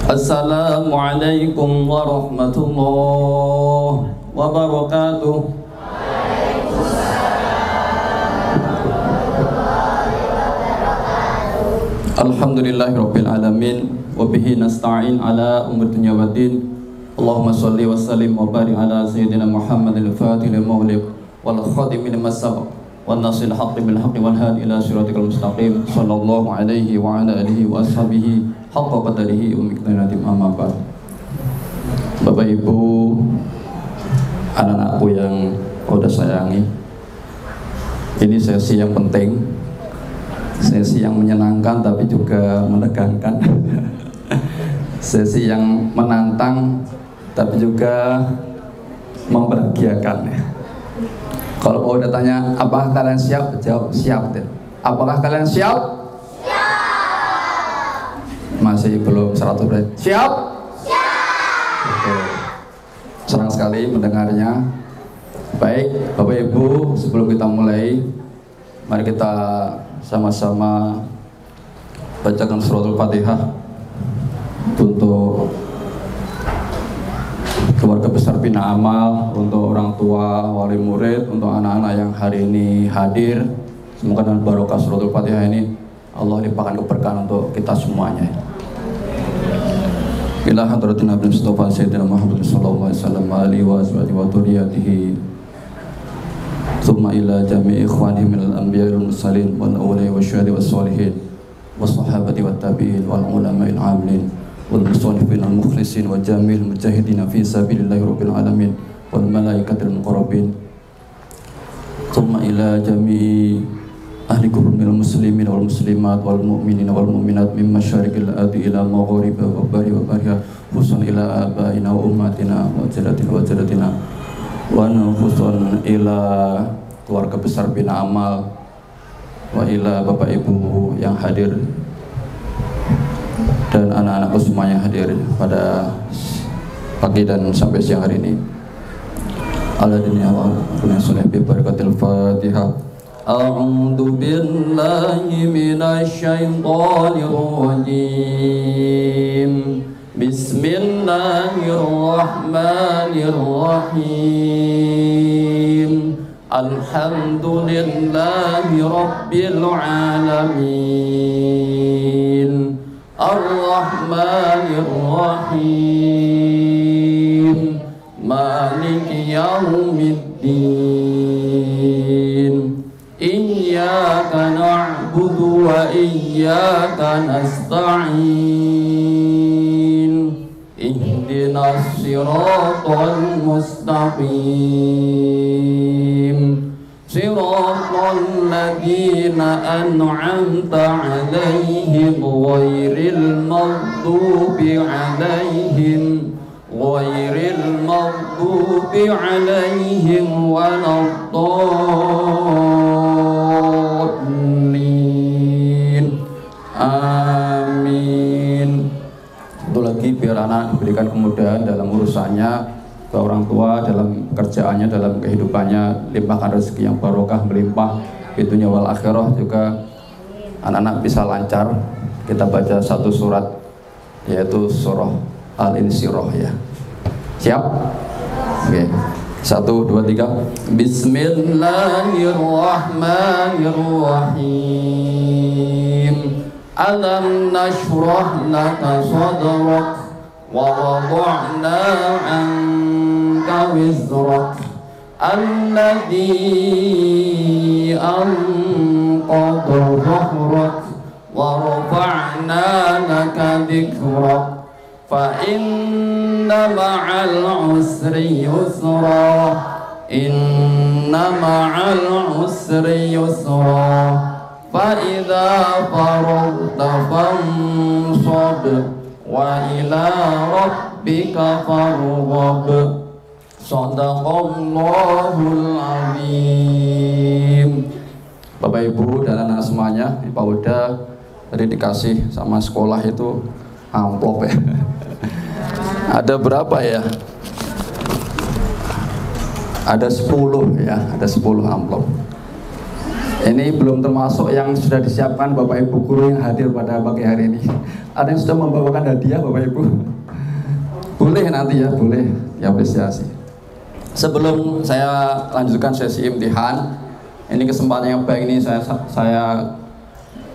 Assalamualaikum warahmatullahi wabarakatuh. Alhamdulillahirabbil alamin wa bihi nasta'in ala umuri dunya waddin. Allahumma shalli wa sallim wa barik ala sayyidina Muhammadil fatihil mawliq wal khatimil masabaq wan nasil haqqi bil haqqi wal hadi ila siratikal mustaqim sallallahu alaihi wa ala alihi wa ashabihi haqqa qadarihi wa miqdarih amma ba'd. Bapak Ibu, anak-anakku yang udah sayangi, ini sesi yang penting, sesi yang menyenangkan tapi juga menegangkan, sesi yang menantang tapi juga membahagiakan. Kalau mau udah tanya, apakah kalian siap? Jawab siap. Apakah kalian siap? Siap. Masih belum 100%. Siap? Siap. Oke. Senang sekali mendengarnya. Baik, Bapak Ibu, sebelum kita mulai, mari kita sama-sama bacakan suratul Fatihah untuk keluarga besar Bina Amal, untuk orang tua, wali murid, untuk anak-anak yang hari ini hadir. Semoga dengan barokah suratul Fatihah ini Allah limpahkan keberkahan untuk kita semuanya. Ila hadratin Nabi Mustafa Sayyidina Muhammad sallallahu alaihi wasallam alihi wa sahbihi wa dzurriyyatihi. Tsumma ila jami'i ikhwani minal anbiya'i wal mursalin wal awliya'i wasyuhada'i was sholihin was sahabati wat tabi'in wal ulama'il 'amilin wal musannifin al mukhlisin wa jamil mujahidin fi sabilillahi rabbil alamin wal malaikatil muqarrabin. Tsumma ila jami'i ahli qurunil muslimin wal muslimat wal mu'minina wal mu'minat min masyariqil ardi ila magharibiha wa bariha khususan ila abaina wa ummatina wa jaddatina wa khususan ila keluarga besar Bina Amal wa ila Bapak Ibu yang hadir dan anak-anakku semuanya hadir pada pagi dan sampai siang hari ini. Alladina wa kunna salih bi barakatil Fatihah. A'udzu billahi minasy syaithanir rajim. Bismillahirrahmanirrahim. Alhamdulillahi rabbil alamin. Ar-Rahmanir Rahim. Maliki yaumiddin. Iyyaka na'budu wa iyyaka nasta'in. Ihdinas siratal mustaqim. Siratal ladzina an'amta 'alaihim ghairil maghdubi 'alaihim waladdallin. Amin. Satu lagi, biar anak diberikan kemudahan dalam urusannya, ke orang tua dalam pekerjaannya, dalam kehidupannya, limpahkan rezeki yang barokah, melimpah di dunia wal akhirah. Juga anak-anak bisa lancar. Kita baca satu surat, yaitu surah Al-Insyirah ya. Siap? Oke. 1, 2, 3. Bismillahirrahmanirrahim. Alam nashrah laka sadrak wa wada'na 'anka wizrak alladhi anqadha dhahrak wa rafa'na laka dhikrak fa inna ma'al usri yusra. Inna ma'al usri yusra. Fa idza faragta fansab wa ila rabbika farghab. Shadaqallahul azim. Bapak Ibu dan anak semuanya, Pak Uda tadi dikasih sama sekolah itu amplop ya. Ada berapa ya? Ada 10 ya, ada 10 amplop. Ini belum termasuk yang sudah disiapkan Bapak Ibu guru yang hadir pada pagi hari ini. Ada yang sudah membawakan hadiah Bapak Ibu? Boleh nanti ya, boleh diapresiasi. Sebelum saya lanjutkan sesi imtihan, ini kesempatan yang baik ini saya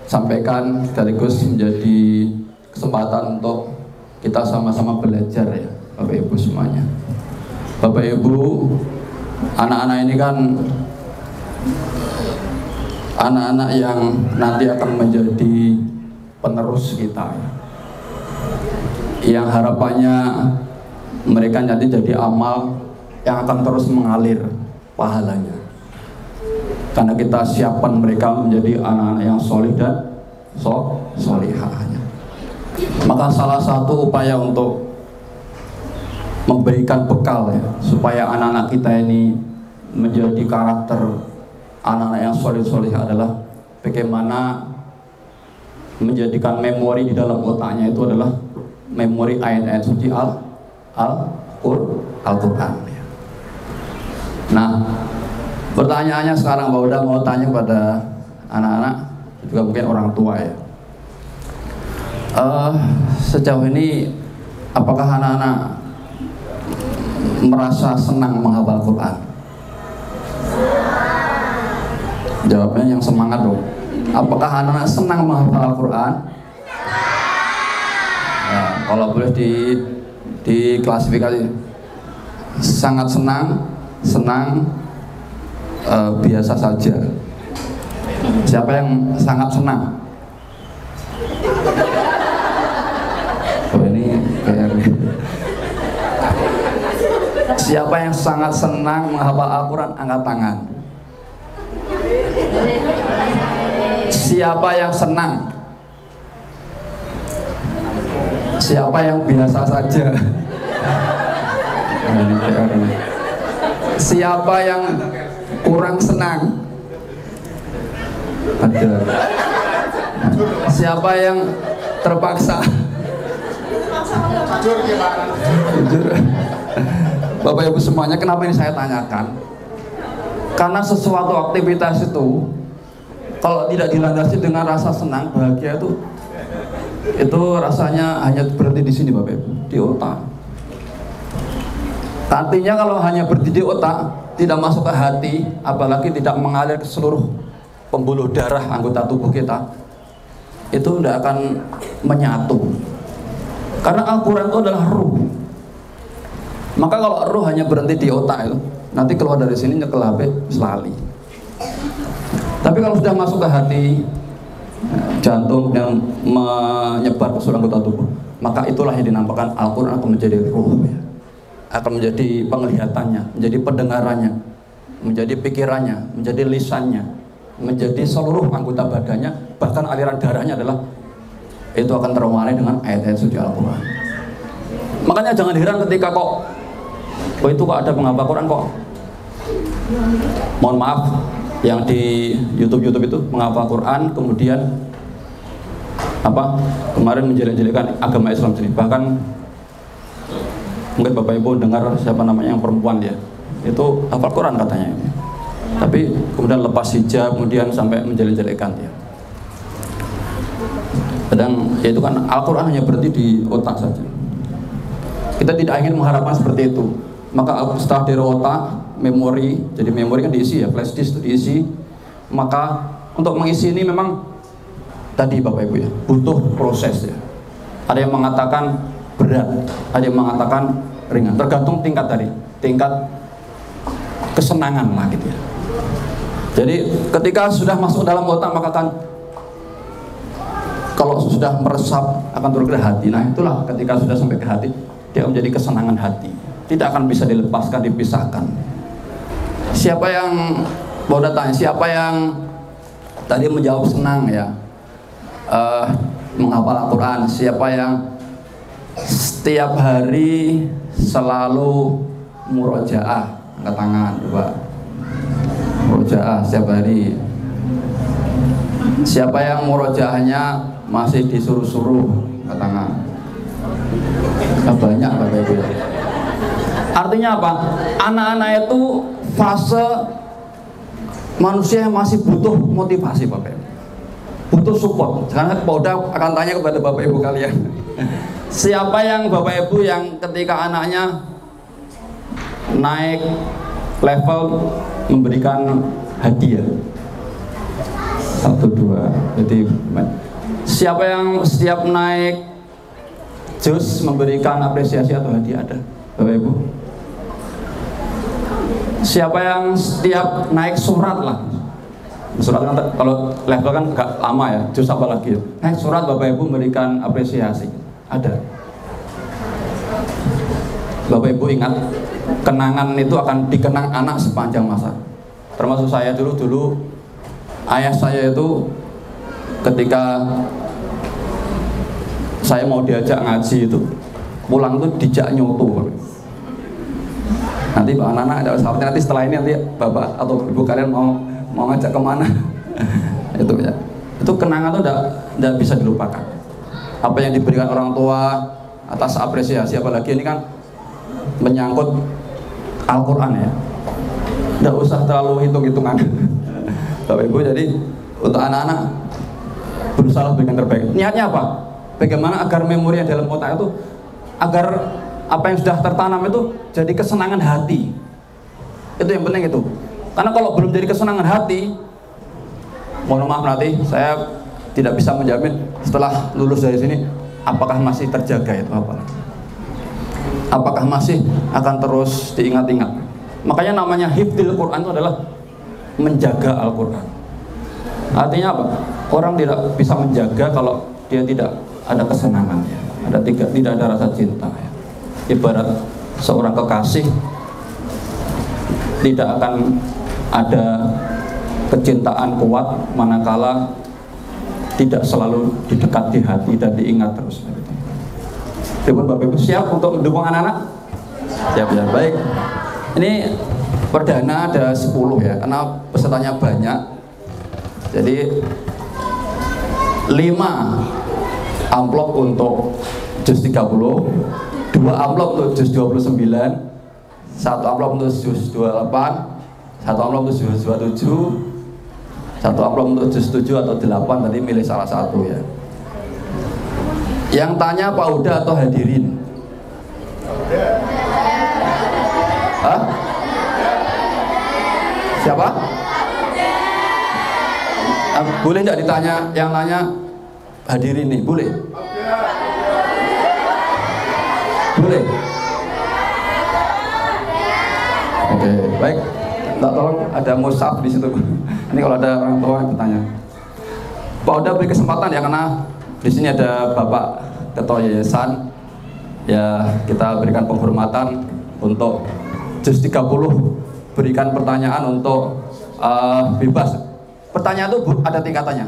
sampaikan sekaligus menjadi kesempatan untuk kita sama-sama belajar ya Bapak Ibu semuanya. Bapak Ibu, anak-anak ini kan anak-anak yang nanti akan menjadi penerus kita. yang harapannya mereka nanti jadi amal yang akan terus mengalir pahalanya, karena kita siapkan mereka menjadi anak-anak yang solih dan solihahnya. Maka salah satu upaya untuk memberikan bekal ya, supaya anak-anak kita ini menjadi karakter anak-anak yang solih-solih adalah bagaimana menjadikan memori di dalam otaknya itu adalah memori ayat-ayat suci Al-Quran. Nah, pertanyaannya sekarang Mbak Uda mau tanya pada anak-anak, juga mungkin orang tua ya. Sejauh ini apakah anak-anak merasa senang menghafal Quran? Jawabnya yang semangat dong. Apakah anak-anak senang menghafal Quran? Ya, kalau boleh diklasifikasi, sangat senang, biasa saja. Siapa yang sangat senang? Oh, ini PR. Siapa yang sangat senang menghafal Al-Quran, angkat tangan. Siapa yang senang? Siapa yang biasa saja? Nah, ini PR. Siapa yang kurang senang? Ada. Siapa yang terpaksa? Jujur. Bapak Ibu semuanya, kenapa ini saya tanyakan? Karena sesuatu aktivitas itu kalau tidak dilandasi dengan rasa senang, bahagia itu rasanya hanya berhenti di sini Bapak Ibu, di otak. Artinya kalau hanya berhenti di otak, tidak masuk ke hati, apalagi tidak mengalir ke seluruh pembuluh darah anggota tubuh kita, itu tidak akan menyatu. Karena Al-Quran itu adalah ruh. Maka kalau ruh hanya berhenti di otak itu, nanti keluar dari sini nyekel HP selali. Tapi kalau sudah masuk ke hati, jantung yang menyebar ke seluruh anggota tubuh, maka itulah yang dinampakkan Al-Quran akan menjadi ruh ya. Akan menjadi penglihatannya, menjadi pendengarannya, menjadi pikirannya, menjadi lisannya, menjadi seluruh anggota badannya, bahkan aliran darahnya adalah itu akan terwarnai dengan ayat-ayat suci Al-Quran. Makanya jangan heran ketika itu kok ada penghafal Quran kok, mohon maaf, yang di YouTube itu menghafal Quran kemudian kemarin menjelek-jelekan agama Islam sendiri. Bahkan mungkin Bapak Ibu dengar siapa namanya yang perempuan dia itu hafal Quran katanya, tapi kemudian lepas hijab, kemudian sampai menjelek-jelekan dia. Kadang ya itu kan Al-Quran hanya berhenti di otak saja. Kita tidak ingin mengharapkan seperti itu. Maka setelah dari otak, memori, jadi memori kan diisi ya, flash disk itu diisi. Maka untuk mengisi ini memang tadi Bapak Ibu ya, butuh proses ya. Ada yang mengatakan berat, ada yang mengatakan ringan, tergantung tingkat kesenangan lah gitu ya. Jadi ketika sudah masuk dalam otak, maka kan kalau sudah meresap akan turun ke hati. Nah itulah ketika sudah sampai ke hati, dia menjadi kesenangan hati, tidak akan bisa dilepaskan, dipisahkan. Siapa yang mau datang? Siapa yang tadi menjawab senang ya, menghafal Al-Quran? Siapa yang setiap hari selalu murojaah? Angkat tangan, coba. Murojaah setiap hari. Siapa yang murojaahnya masih disuruh-suruh? Angkat tangan. Banyak Bapak Ibu. Artinya apa? Anak-anak itu fase manusia yang masih butuh motivasi Bapak Ibu, butuh support. Karena Pak Uda akan tanya kepada Bapak Ibu kalian, siapa yang Bapak Ibu yang ketika anaknya naik level memberikan hadiah? 1, 2. Jadi siapa yang setiap naik jus memberikan apresiasi atau hadiah? Ada Bapak Ibu? Siapa yang setiap naik surat lah, surat kan kalau level kan gak lama ya, jus apa lagi naik surat Bapak Ibu memberikan apresiasi? Ada. Bapak Ibu ingat, kenangan itu akan dikenang anak sepanjang masa. Termasuk saya dulu ayah saya itu ketika saya mau diajak ngaji itu pulang tuh dijak nyoto. Nanti Pak anak-anak ada sahabatnya, nanti setelah ini nanti Bapak atau Ibu kalian mau ngajak kemana itu ya. Itu kenangan tuh tidak bisa dilupakan. Apa yang diberikan orang tua atas apresiasi, apalagi ini kan menyangkut Al-Quran ya. Tidak usah terlalu hitung-hitungan Bapak Ibu. Jadi untuk anak-anak berusaha berikan terbaik. Niatnya apa? Bagaimana agar memori yang dalam otak itu, agar apa yang sudah tertanam itu jadi kesenangan hati. Itu yang penting itu. Karena kalau belum jadi kesenangan hati, mohon maaf nanti saya tidak bisa menjamin setelah lulus dari sini apakah masih terjaga itu apakah masih akan terus diingat-ingat. Makanya namanya hifdzil Quran itu adalah menjaga Al-Quran. Artinya apa? Orang tidak bisa menjaga kalau dia tidak ada kesenangan ya. Tidak ada rasa cinta ya. Ibarat seorang kekasih, tidak akan ada kecintaan kuat manakala tidak selalu di dekat di hati dan diingat terus. Ibu Bapak Ibu siap untuk mendukung anak-anak? Siap ya, baik. Ini perdana ada 10 ya, karena pesertanya banyak. Jadi 5 amplop untuk juz 30, 2 amplop untuk juz 29, 1 amplop untuk juz 28, 1 amplop untuk juz 27, 1 amplop untuk juz 7 atau 8, tadi milih salah satu ya. Yang tanya Pak Uda atau hadirin? Hah? Siapa? Boleh tidak ditanya? Yang nanya hadirin nih, boleh? Boleh? Oke, baik. Tolong ada mushaf di situ. Ini kalau ada orang tua yang bertanya. Pak Uda beri kesempatan ya, karena di sini ada Bapak Ketua Yayasan. Ya, kita berikan penghormatan untuk juz 30, berikan pertanyaan untuk bebas. Pertanyaan itu ada tingkatannya.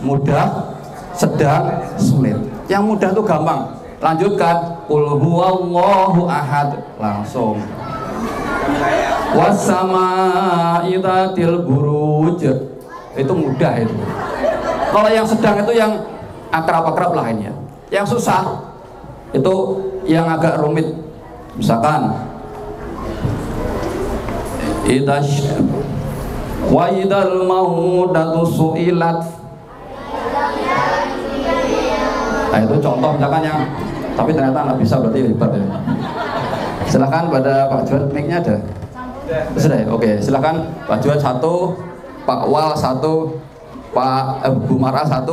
Mudah, sedang, sulit. Yang mudah itu gampang. Lanjutkan, qul huwallahu ahad, langsung. Wassama'i dzatil buruj, itu mudah itu. Kalau yang sedang itu yang akrab-akrab lah ini ya. Yang susah itu yang agak rumit. Misalkan wa idal maudatu su'ilat. Nah itu contoh misalkan yang, tapi ternyata nggak bisa, berarti hebat ya. Silahkan pada Pak Juan, mic-nya ada? Sudah ya? Oke, silahkan Pak Juan 1, Pak Wal 1, Pak Bu Mara 1.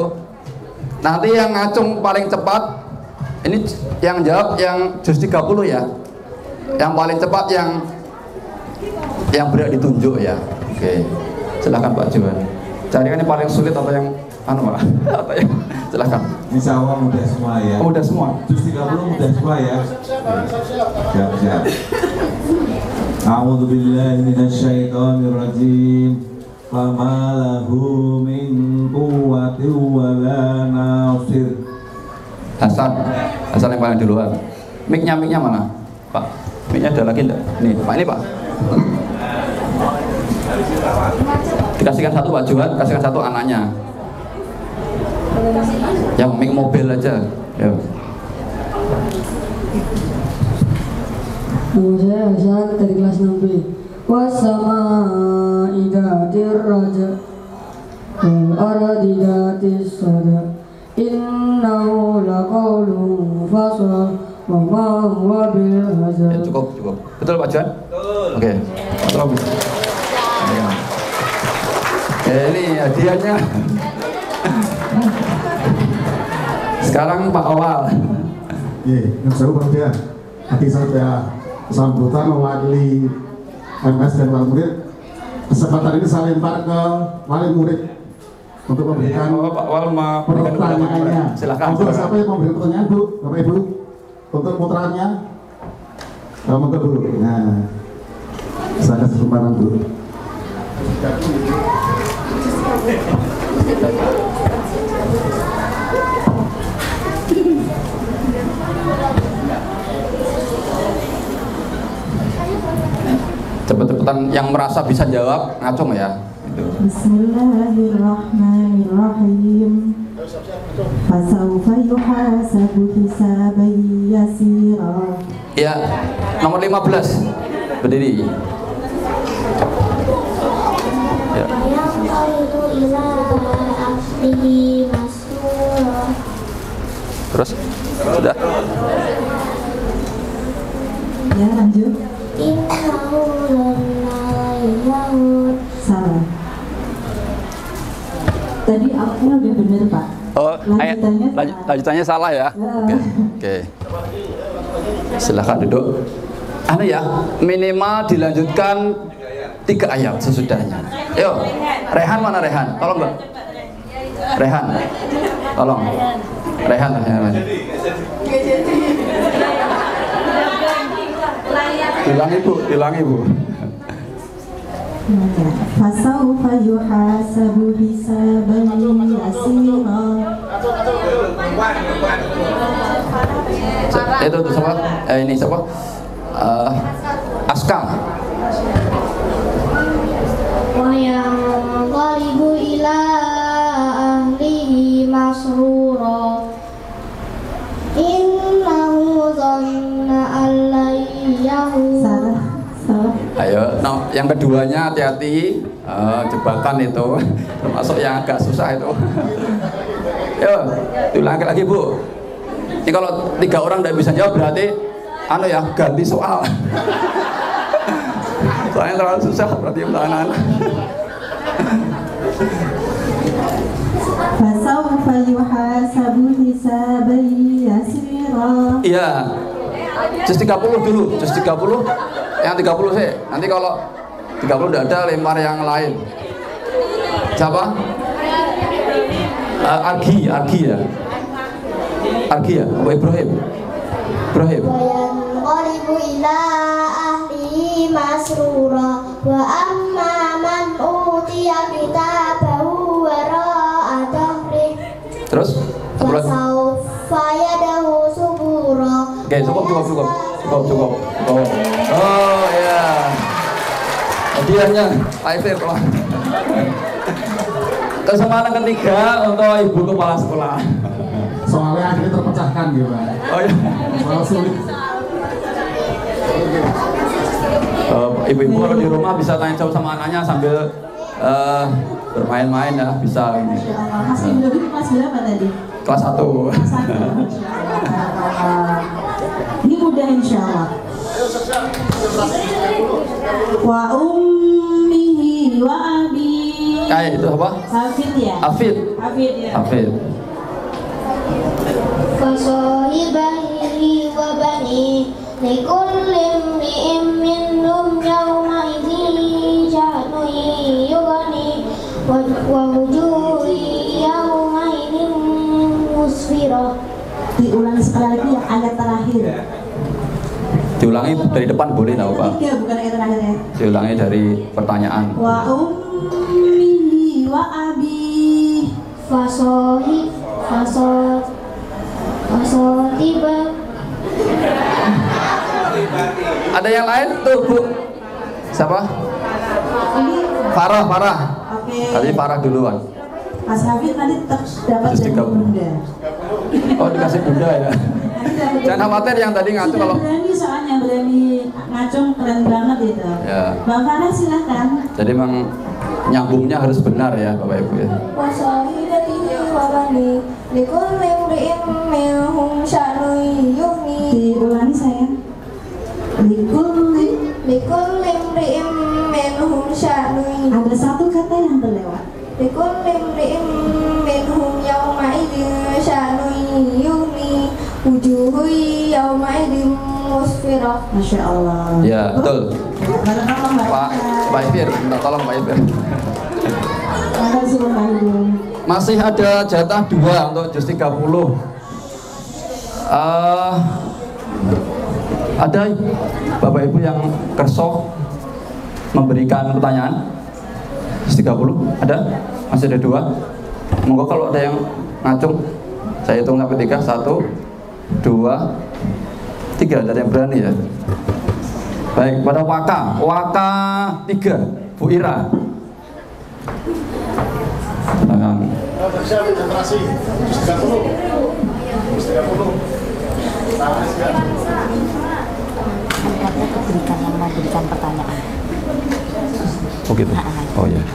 Nanti yang ngacung paling cepat, ini yang jawab yang juz 30 ya. Yang paling cepat yang berhak ditunjuk ya. Oke, silahkan Pak Juan. Carikan yang paling sulit atau yang Pak? Atau yang, silahkan. Insya Allah mudah semua ya. Oh, mudah semua. Juz 30 mudah semua ya. Siap. A'udzu billahi minasyaitonir rajim. Fama lahu min quwwatin wa la nasir. Hasan yang paling duluan. Mic-nya mana? Pak, mic-nya ada lagi enggak? Nih, Pak, ini Pak. Dikasihkan 1 Pak Juan, kasihkan 1 anaknya. Yang mic mobil aja. Ya. Nama saya Hasan dari kelas 6B. Wassama'i dzatir raja wal ardi dzatis sada innahu laqawlun fasl wa ma huwa bil hazal. Ya, cukup. Betul Pak Juan? Betul. Oke. Tolong. Ini hadiahnya. Sekarang Pak Awal. Yang saya berdia, hati saya sambutan mewakili MS dan wali murid. Kesempatan ini saya lempar ke wali murid untuk memberikan Pak Wal pertanyaannya. Silakan. Untuk siapa yang memberi pertanyaan Bu, Bapak Ibu, untuk putranya. Monggo Bu. Nah, saya kasih kesempatan Bu. Cepet-cepetan yang merasa bisa jawab ngacung ya. Gitu. Bismillahirrahmanirrahim. Fasawfa yuhasabu hisaban yasira. Ya, nomor 15. Berdiri. Ya. Terus sudah. Ya, lanjut. Salah. Tadi aku udah bener Pak. Oh, lanjutannya salah ya. Oke. Silahkan duduk. Anu ya, minimal dilanjutkan 3 ayat sesudahnya. Ayo, Rehan mana Rehan? Tolong Mbak. Rehan, tolong. Rehan. Hilang ibu. Fasawfa yuhasabu hisaban yasira. Itu siapa? Ini siapa? Askam. Wa yanqalibu ila ahlihi masrura. Innahu dhanna an la yahu. Salah. Ayo, yang keduanya hati-hati, jebakan itu, termasuk yang agak susah itu. Yo, diulangi lagi Bu. Ini kalau 3 orang tidak bisa jawab berarti, ganti soal. Soalnya terlalu susah berarti anak-anak. Fasawfa yuhasabu hisaban yasira. Iya. Just 30 dulu, just 30. Yang 30 sih. Nanti kalau 30 tidak ada, lempar yang lain. Siapa? Argi ya. Argi ya, Pak Ibrahim. Wa yanqalibu ila ahlihi masrura. Wa amma man utiya kitabahu wara'a dhahrihi. Terus? Fasawfa yadahu subura. Oke, cukup. Oh ya. Hadiahnya Pak Ifir. Kesempatan ketiga untuk Ibu Kepala Sekolah. Soalnya akhirnya terpecahkan gitu Pak. Oh iya. Soal sulit. Ibu-ibu kalau di rumah bisa tanya jawab sama anaknya sambil bermain-main ya, bisa ini. Masih lebih kelas berapa tadi? Kelas 1. Ini mudah insya Allah. Wa ummihi wa abi. Itu apa? Hafid ya? Hafid ya. Hafid. Fasahibahi wa bani likulli imri'in minhum yawma idzin sha'nun yughni wa wujuhun yawma idzin musfirah. Diulangi sekali lagi yang ayat terakhir. Diulangi dari depan boleh tahu Pak? Tiga bukan ayat terakhir ya. Diulangi dari pertanyaan. Wa ummihi wa abi. Fasohiba. Ada yang lain tuh Bu? Siapa? Farah. Oke. Tadi Farah duluan. Mas Hafid nanti dapat dari bunda. Oh, dikasih bunda ya. Jangan khawatir yang tadi ngaco kalau berani ngacung keren banget itu. Ya. Bang Farah silahkan. Jadi memang nyambungnya harus benar ya Bapak Ibu ya. Wasahidatihi wa bani likulli imri'in minhum sya'nun yughni. Diulangi sayang. Likulli imri'in minhum sya'nun. Ada satu kata yang terlewat. Likulli imri'in minhum yawma idzin sya'nun yughni. Wujuhu yawma idzin musfirah. Masya Allah. Ya, betul. Pak Ifir, minta tolong Pak Ifir. Masih ada jatah 2 untuk juz 30. Ada Bapak Ibu yang kerso memberikan pertanyaan? 30? Ada? Masih ada 2? Monggo kalau ada yang ngacung, saya hitung sampai 3. 1, 2, 3. Ada yang berani ya? Baik, pada Waka 3, Bu Ira. Berikan yang mau berikan pertanyaan. Oh gitu. Oh ya.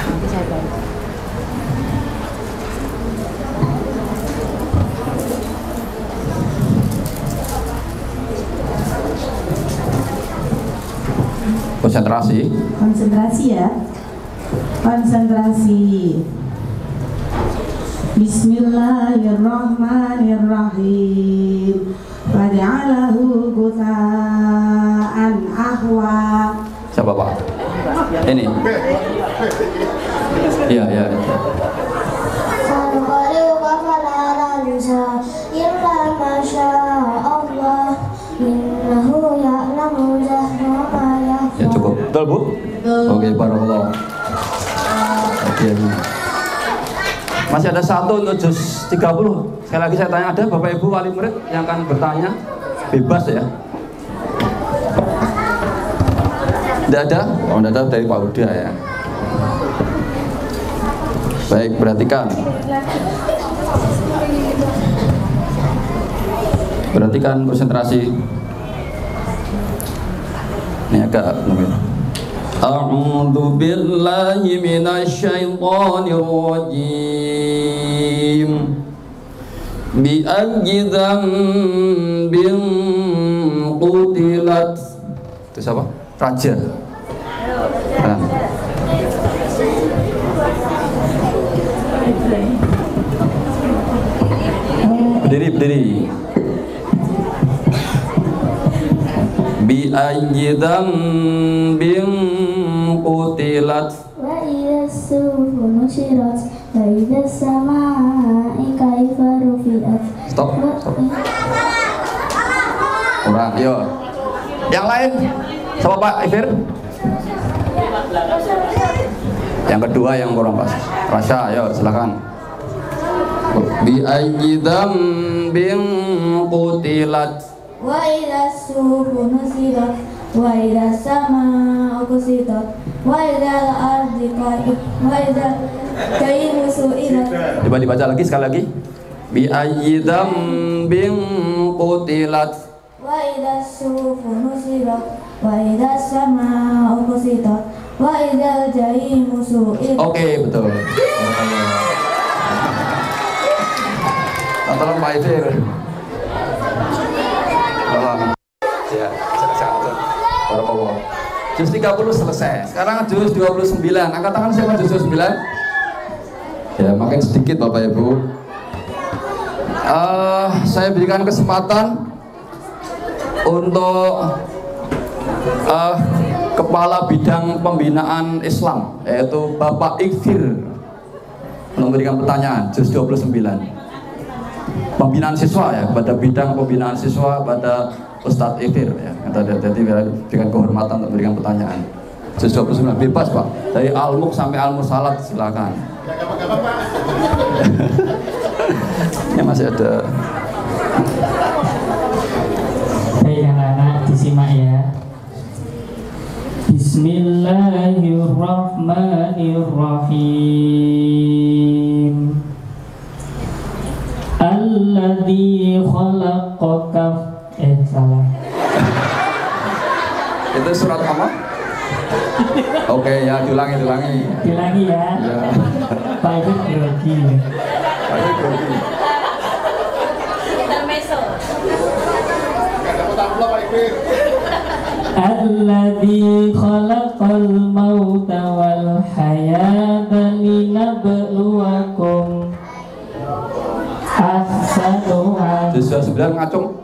Konsentrasi. Konsentrasi ya. Konsentrasi. Bismillahirrahmanirrahim. Faj'alahu ghutha'an ahwa. Siapa Pak? Ini. Iya, iya. Ya cukup. Betul Bu? Oke, barakallah. Oke. Masih ada 1 untuk juz 30. Sekali lagi saya tanya, ada Bapak Ibu wali murid yang akan bertanya? Bebas ya. Tidak ada? Oh, tidak ada dari Pak Huda ya. Baik, perhatikan. Perhatikan konsentrasi. Ini agak nomor. A'udzu billahi minasyaitonir rajim. Bi ayyi dzambin qutilat. Itu siapa? Raja. Nah. Berdiri. Bi ayyi dzambin qutilat. Wa idza as-sufu nushirat wa idza as-samaa'i kaifa rufi'at. Stop. Kurang, yo. Yang lain, sama Pak Ifir. Yang kedua yang kurang pas. Rasya, ayo silakan. Bi ayyi dzambin qutilat. Wa idza as-sufu nushirat wa idza as-samaa'u kusitat wa idza al-ardu qa'at wa idza kaymu su'ilat. Coba dibaca lagi sekali lagi. Bi ayyi dzambin qutilat. Wa idza as-sufu nushirat wa idza as-samaa'u kusitat wa idza al-jahimu su'ilat. Oke, betul. Tolong Pak Ifir. Ya, barakallah. Juz 30 selesai. Sekarang juz 29. Angkat tangan siapa juz 29? Ya, makin sedikit Bapak Ibu. Saya berikan kesempatan untuk Kepala Bidang Pembinaan Islam, yaitu Bapak Ifir, memberikan pertanyaan juz 29. Pembinaan siswa ya, pada bidang pembinaan siswa pada Ustadz Ifir ya. Jadi dengan kehormatan untuk memberikan pertanyaan. Juz 29 bebas Pak. Dari Al-Mulk sampai Al-Mursalat silakan. Ini masih ada. Baik anak-anak disimak ya. Bismillahirrahmanirrahim. Alladzi khalaqaka. Salah. Itu surat apa? Oke ya, diulangi. Diulangi ya. Ya. Pak Ibu grogi. Alladzi khalaqal mauta wal hayata linabluwakum ahsanu amala. Juz 9 ngacung.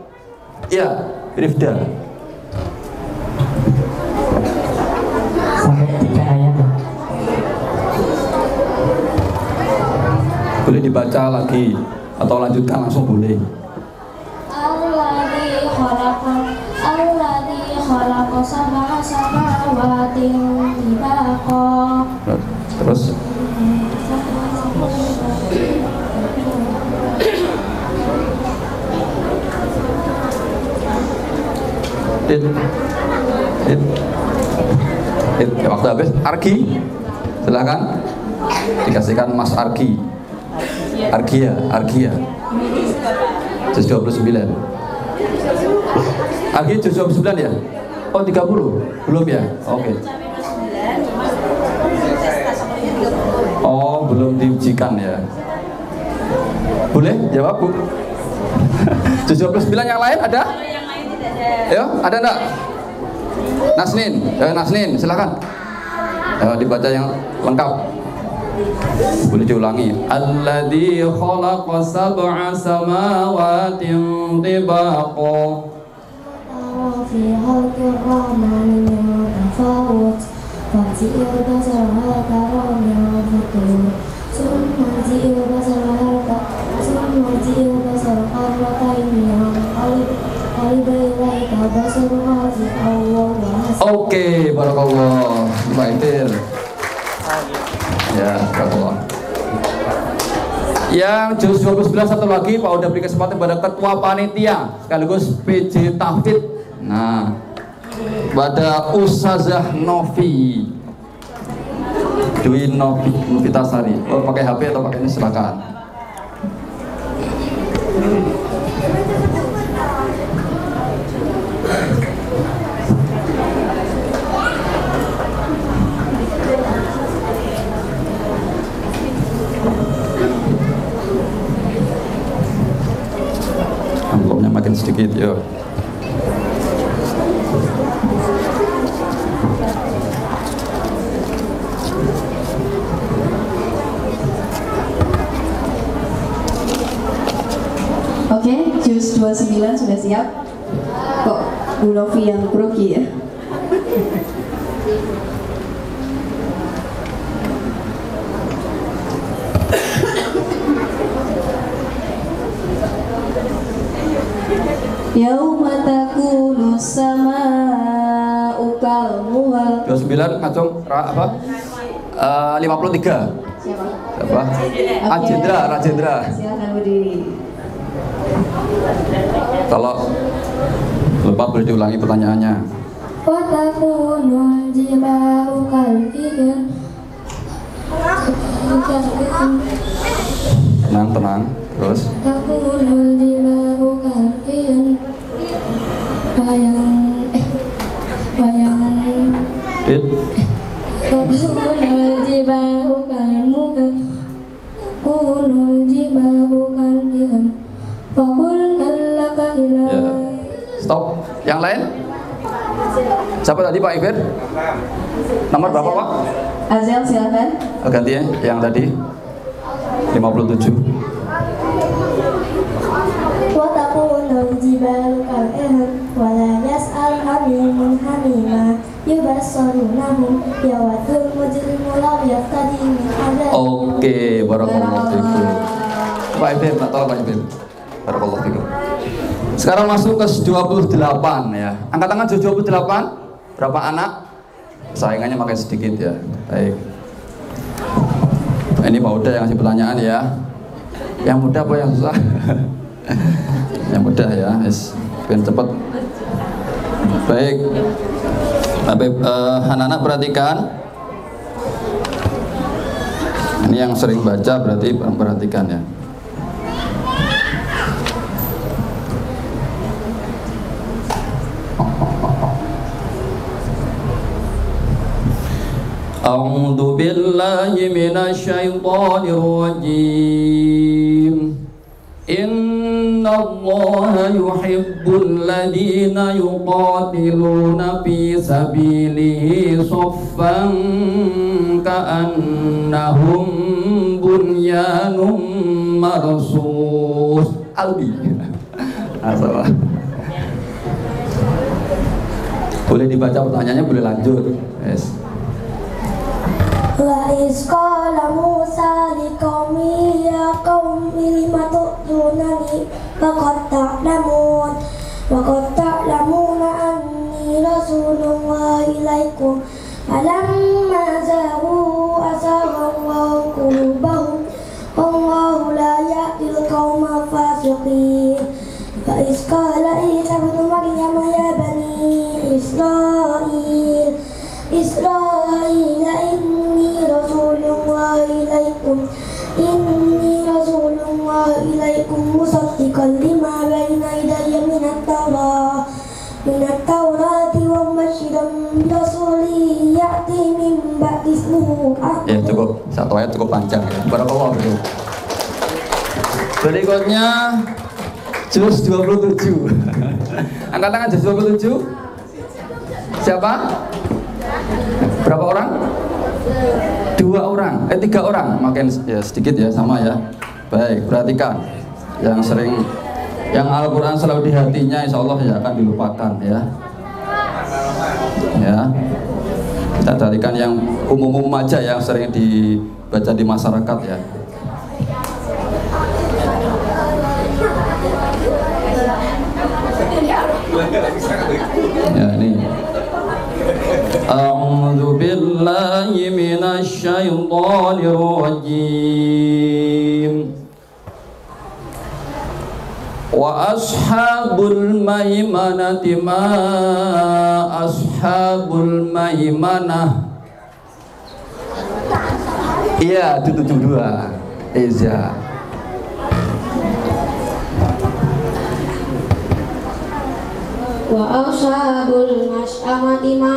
Iya, Rifda. Sampai 3 ayat. Boleh dibaca lagi atau lanjutkan langsung boleh. Alladzi samawatin tibaqa. Terus waktu habis. Argi, silakan dikasihkan Mas Argi. Argia juz 29. Argi juz 29 ya? Oh 30? Belum ya? Oke. Oh belum diujikan ya. Boleh jawab Bu? Juz 29 yang lain ada? Ayo, ada enggak? Nasnin, silakan. Dibaca yang lengkap. Boleh diulangi. Alladzi khalaqa sab'a samawatin tibaqa. Fi khalqir rahmani min tafawut. Fa'til basara hal tara min futur. Summa til basara qarrataini Oke, barakallah. Pak Itir. Ya, barakallah. Yang juz 29 satu lagi, Pak udah beri kesempatan pada ketua panitia sekaligus PJ Tahfidz. Nah, pada Ustazah Novi Dwi Novitasari. Oh, pakai HP atau pakai ini silakan. Amplopnya makin sedikit, yuk. Oke, juz 29 sudah siap. Kok Bu Novi yang grogi ya? Yauma takunu samaa'u kalmuhal. 29 ngacung apa? 53. Siapa? Rajendra. Silakan berdiri. Kalau lupa boleh diulangi pertanyaannya. Wa takunul jibalu kal'ihin. Tenang. Terus. Takunul jibalu kal'ihin. Bayang. Takunul jibalu kalmuhal. Kunul jibalu kal'ihin. Fakul allaka ila. Stop. Yang lain? Siapa tadi Pak Ibir? Nomor berapa Pak? Azel silakan. Ganti ya, yang tadi 57. Wa takunul jibalu kal'ihin. Wa la yas'al hamimun hamima. Yubassarunahum yawadul mujrimu law yaftadi min adzab. Oke, barakallahu fikum. Pak Ibir, tak tahu Pak Ibir. Barakallahu fikum. Sekarang masuk ke 28 ya. Angkat tangan 28. Berapa anak? Saingannya makin sedikit ya. Baik. Ini Pak Uda yang ngasih pertanyaan ya. Yang mudah apa yang susah? Yang mudah ya. Biar cepat. Baik. Anak-anak perhatikan. Ini yang sering baca berarti perhatikan ya. A'udzu billahi minasyaitonir rajim. Innallaha yuhibbul ladzina yuqatiluna fi sabilihi shaffan ka'annahum bunyanun marsus. Albi. Asal. Boleh dibaca pertanyaannya, boleh lanjut. Yes. Wa isqala Musa liqaumi ya qaumi lima tu'tunani wa qad ta'lamuna anni rasulullah ilaikum Ya cukup, satu ayat cukup panjang ya. Barakallahu fikum. Berikutnya juz 27. Angkat tangan juz 27. Siapa? Berapa orang? 2 orang, 3 orang. Makin ya sedikit ya, sama ya. Baik, perhatikan. Yang sering, yang Al-Quran selalu di hatinya, insya Allah ya akan dilupakan ya. Ya, kita carikan yang umum-umum aja yang sering dibaca di masyarakat ya. Ya ini. A'udzu billahi minasy syaithanir rajim. Wa ashabul maimanati ma ashabul maimanah. Iya, itu 72. Eza. Wa ashabul mas'amati ma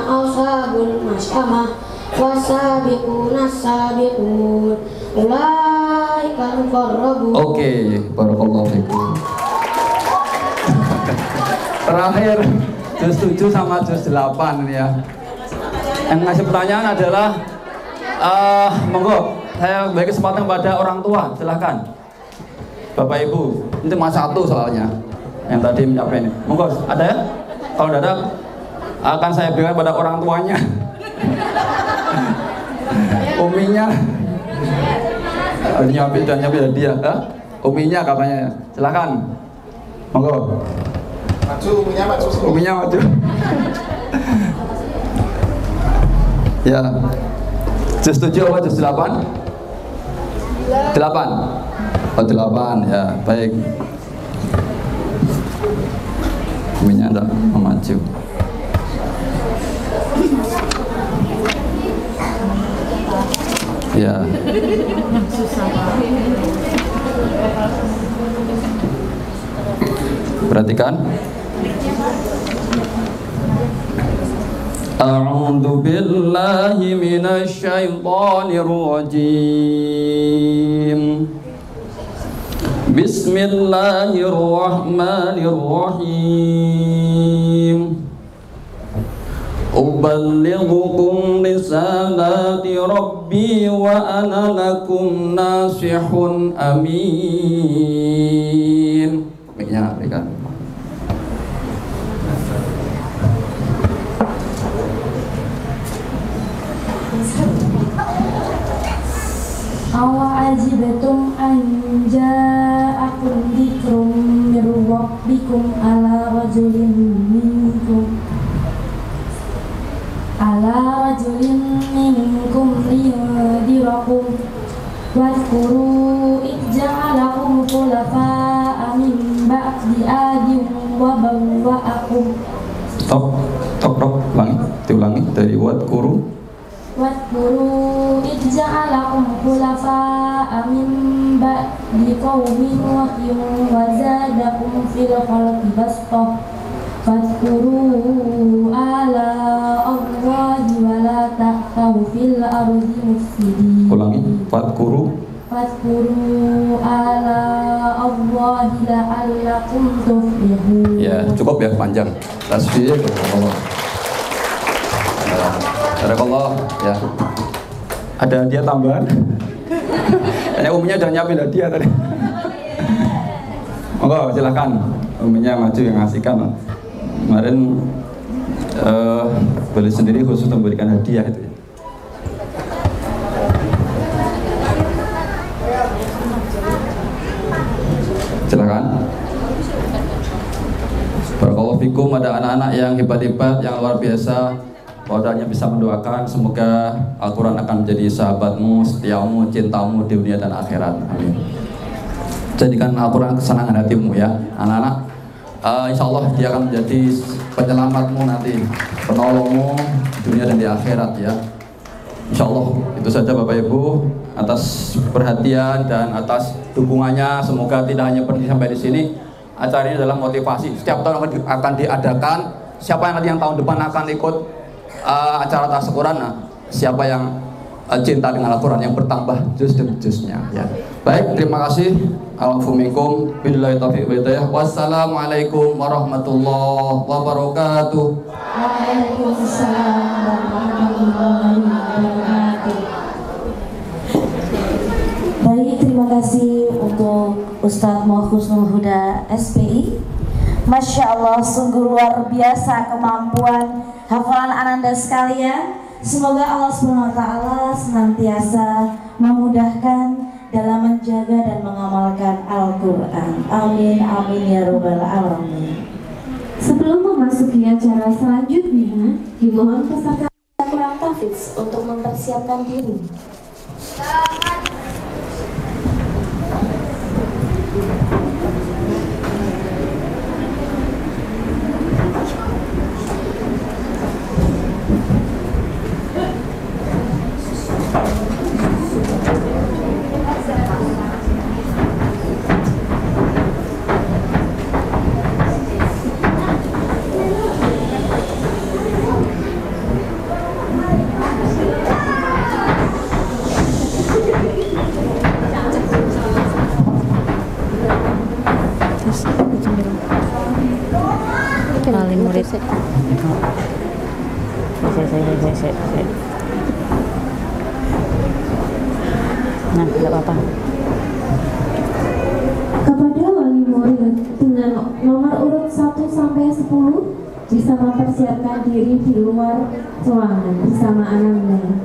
ashabul mas'amah wasabiquna sabiqun ulaikal muqarrabun. Oke, barakallahu fikum. Terakhir juz 7 sama juz 8 ini ya. Yang ngasih pertanyaan adalah monggo saya beri kesempatan kepada orang tua, silahkan Bapak Ibu. Ini cuma satu soalnya yang tadi menyampaikan ini. Monggo, ada ya? Kalau tidak ada akan saya berikan pada orang tuanya. Uminya nyambil dan nyambil dia, uminya katanya. Silakan, monggo. Maju, uminya maju. Uminya maju. Ya, juz 7 apa juz 8? 8. Oh 8 ya, baik. Uminya tidak maju. Ya. Perhatikan. A'udzu billahi minasy syaithanir rajim. Bismillahirrahmanirrahim. Uballighukum risalati rabbi wa ana lakum nasihun amin. Miknya berikan. Awa'ajibtum an ja'akum dzikrum mir rabbikum ala rajulin minkum liyundirakum wadhkuru idh ja'alakum khulafa'a min ba'di adin wa bawwa'akum. Stop, diulangi dari wadhkuru idh ja'alakum khulafa'a min ba'di qaumin Nuhin wa zadakum fil khalqi bastah fadhkuru ala Allahi wa la ta'thaw fil ardi mufsidin. Ulangi, fadhkuru ala Allahi la'allakum tuflihun. Ya, cukup ya, panjang. Tasbih Allah. Barakallah ya. Ada hadiah tambahan. Kayaknya uminya udah nyiapin hadiah tadi. Monggo silakan. Uminya maju yang ngasihkan. Kemarin beli sendiri khusus memberikan hadiah itu. Silakan. Barakallahu fikum, ada anak-anak yang hebat-hebat, yang luar biasa. Padanya bisa mendoakan semoga Al-Quran akan menjadi sahabatmu, setiamu, cintamu di dunia dan akhirat. Amin. Jadikan Al-Quran kesenangan hatimu ya anak-anak. Insya Allah dia akan menjadi penyelamatmu nanti, penolongmu di dunia dan di akhirat ya. Insya Allah itu saja Bapak Ibu, atas perhatian dan atas dukungannya. Semoga tidak hanya berhenti sampai di sini. Acara ini adalah motivasi. Setiap tahun akan diadakan. Siapa yang nanti yang tahun depan akan ikut acara tasawuran, siapa yang cinta dengan Al-Quran, yang bertambah juz demi juznya ya. Baik, terima kasih. Alhamdulillah, billahi taufiq wal hidayah. Wassalamualaikum warahmatullahi wabarakatuh. Waalaikumsalam warahmatullahi wabarakatuh. Baik, terima kasih untuk Ustadz Muhusnul Huda SPI. Masya Allah, sungguh luar biasa kemampuan hafalan Ananda sekalian. Semoga Allah SWT senantiasa memudahkan dalam menjaga dan mengamalkan Al-Quran. Amin, amin ya robbal alamin. Sebelum memasuki acara selanjutnya, dimohon peserta kurang tafiz untuk mempersiapkan diri. Paling murid sih. Nah, tidak apa-apa. kepada wali murid dengan nomor urut 1 sampai 10 bisa mempersiapkan diri di luar ruangan bersama Ananda.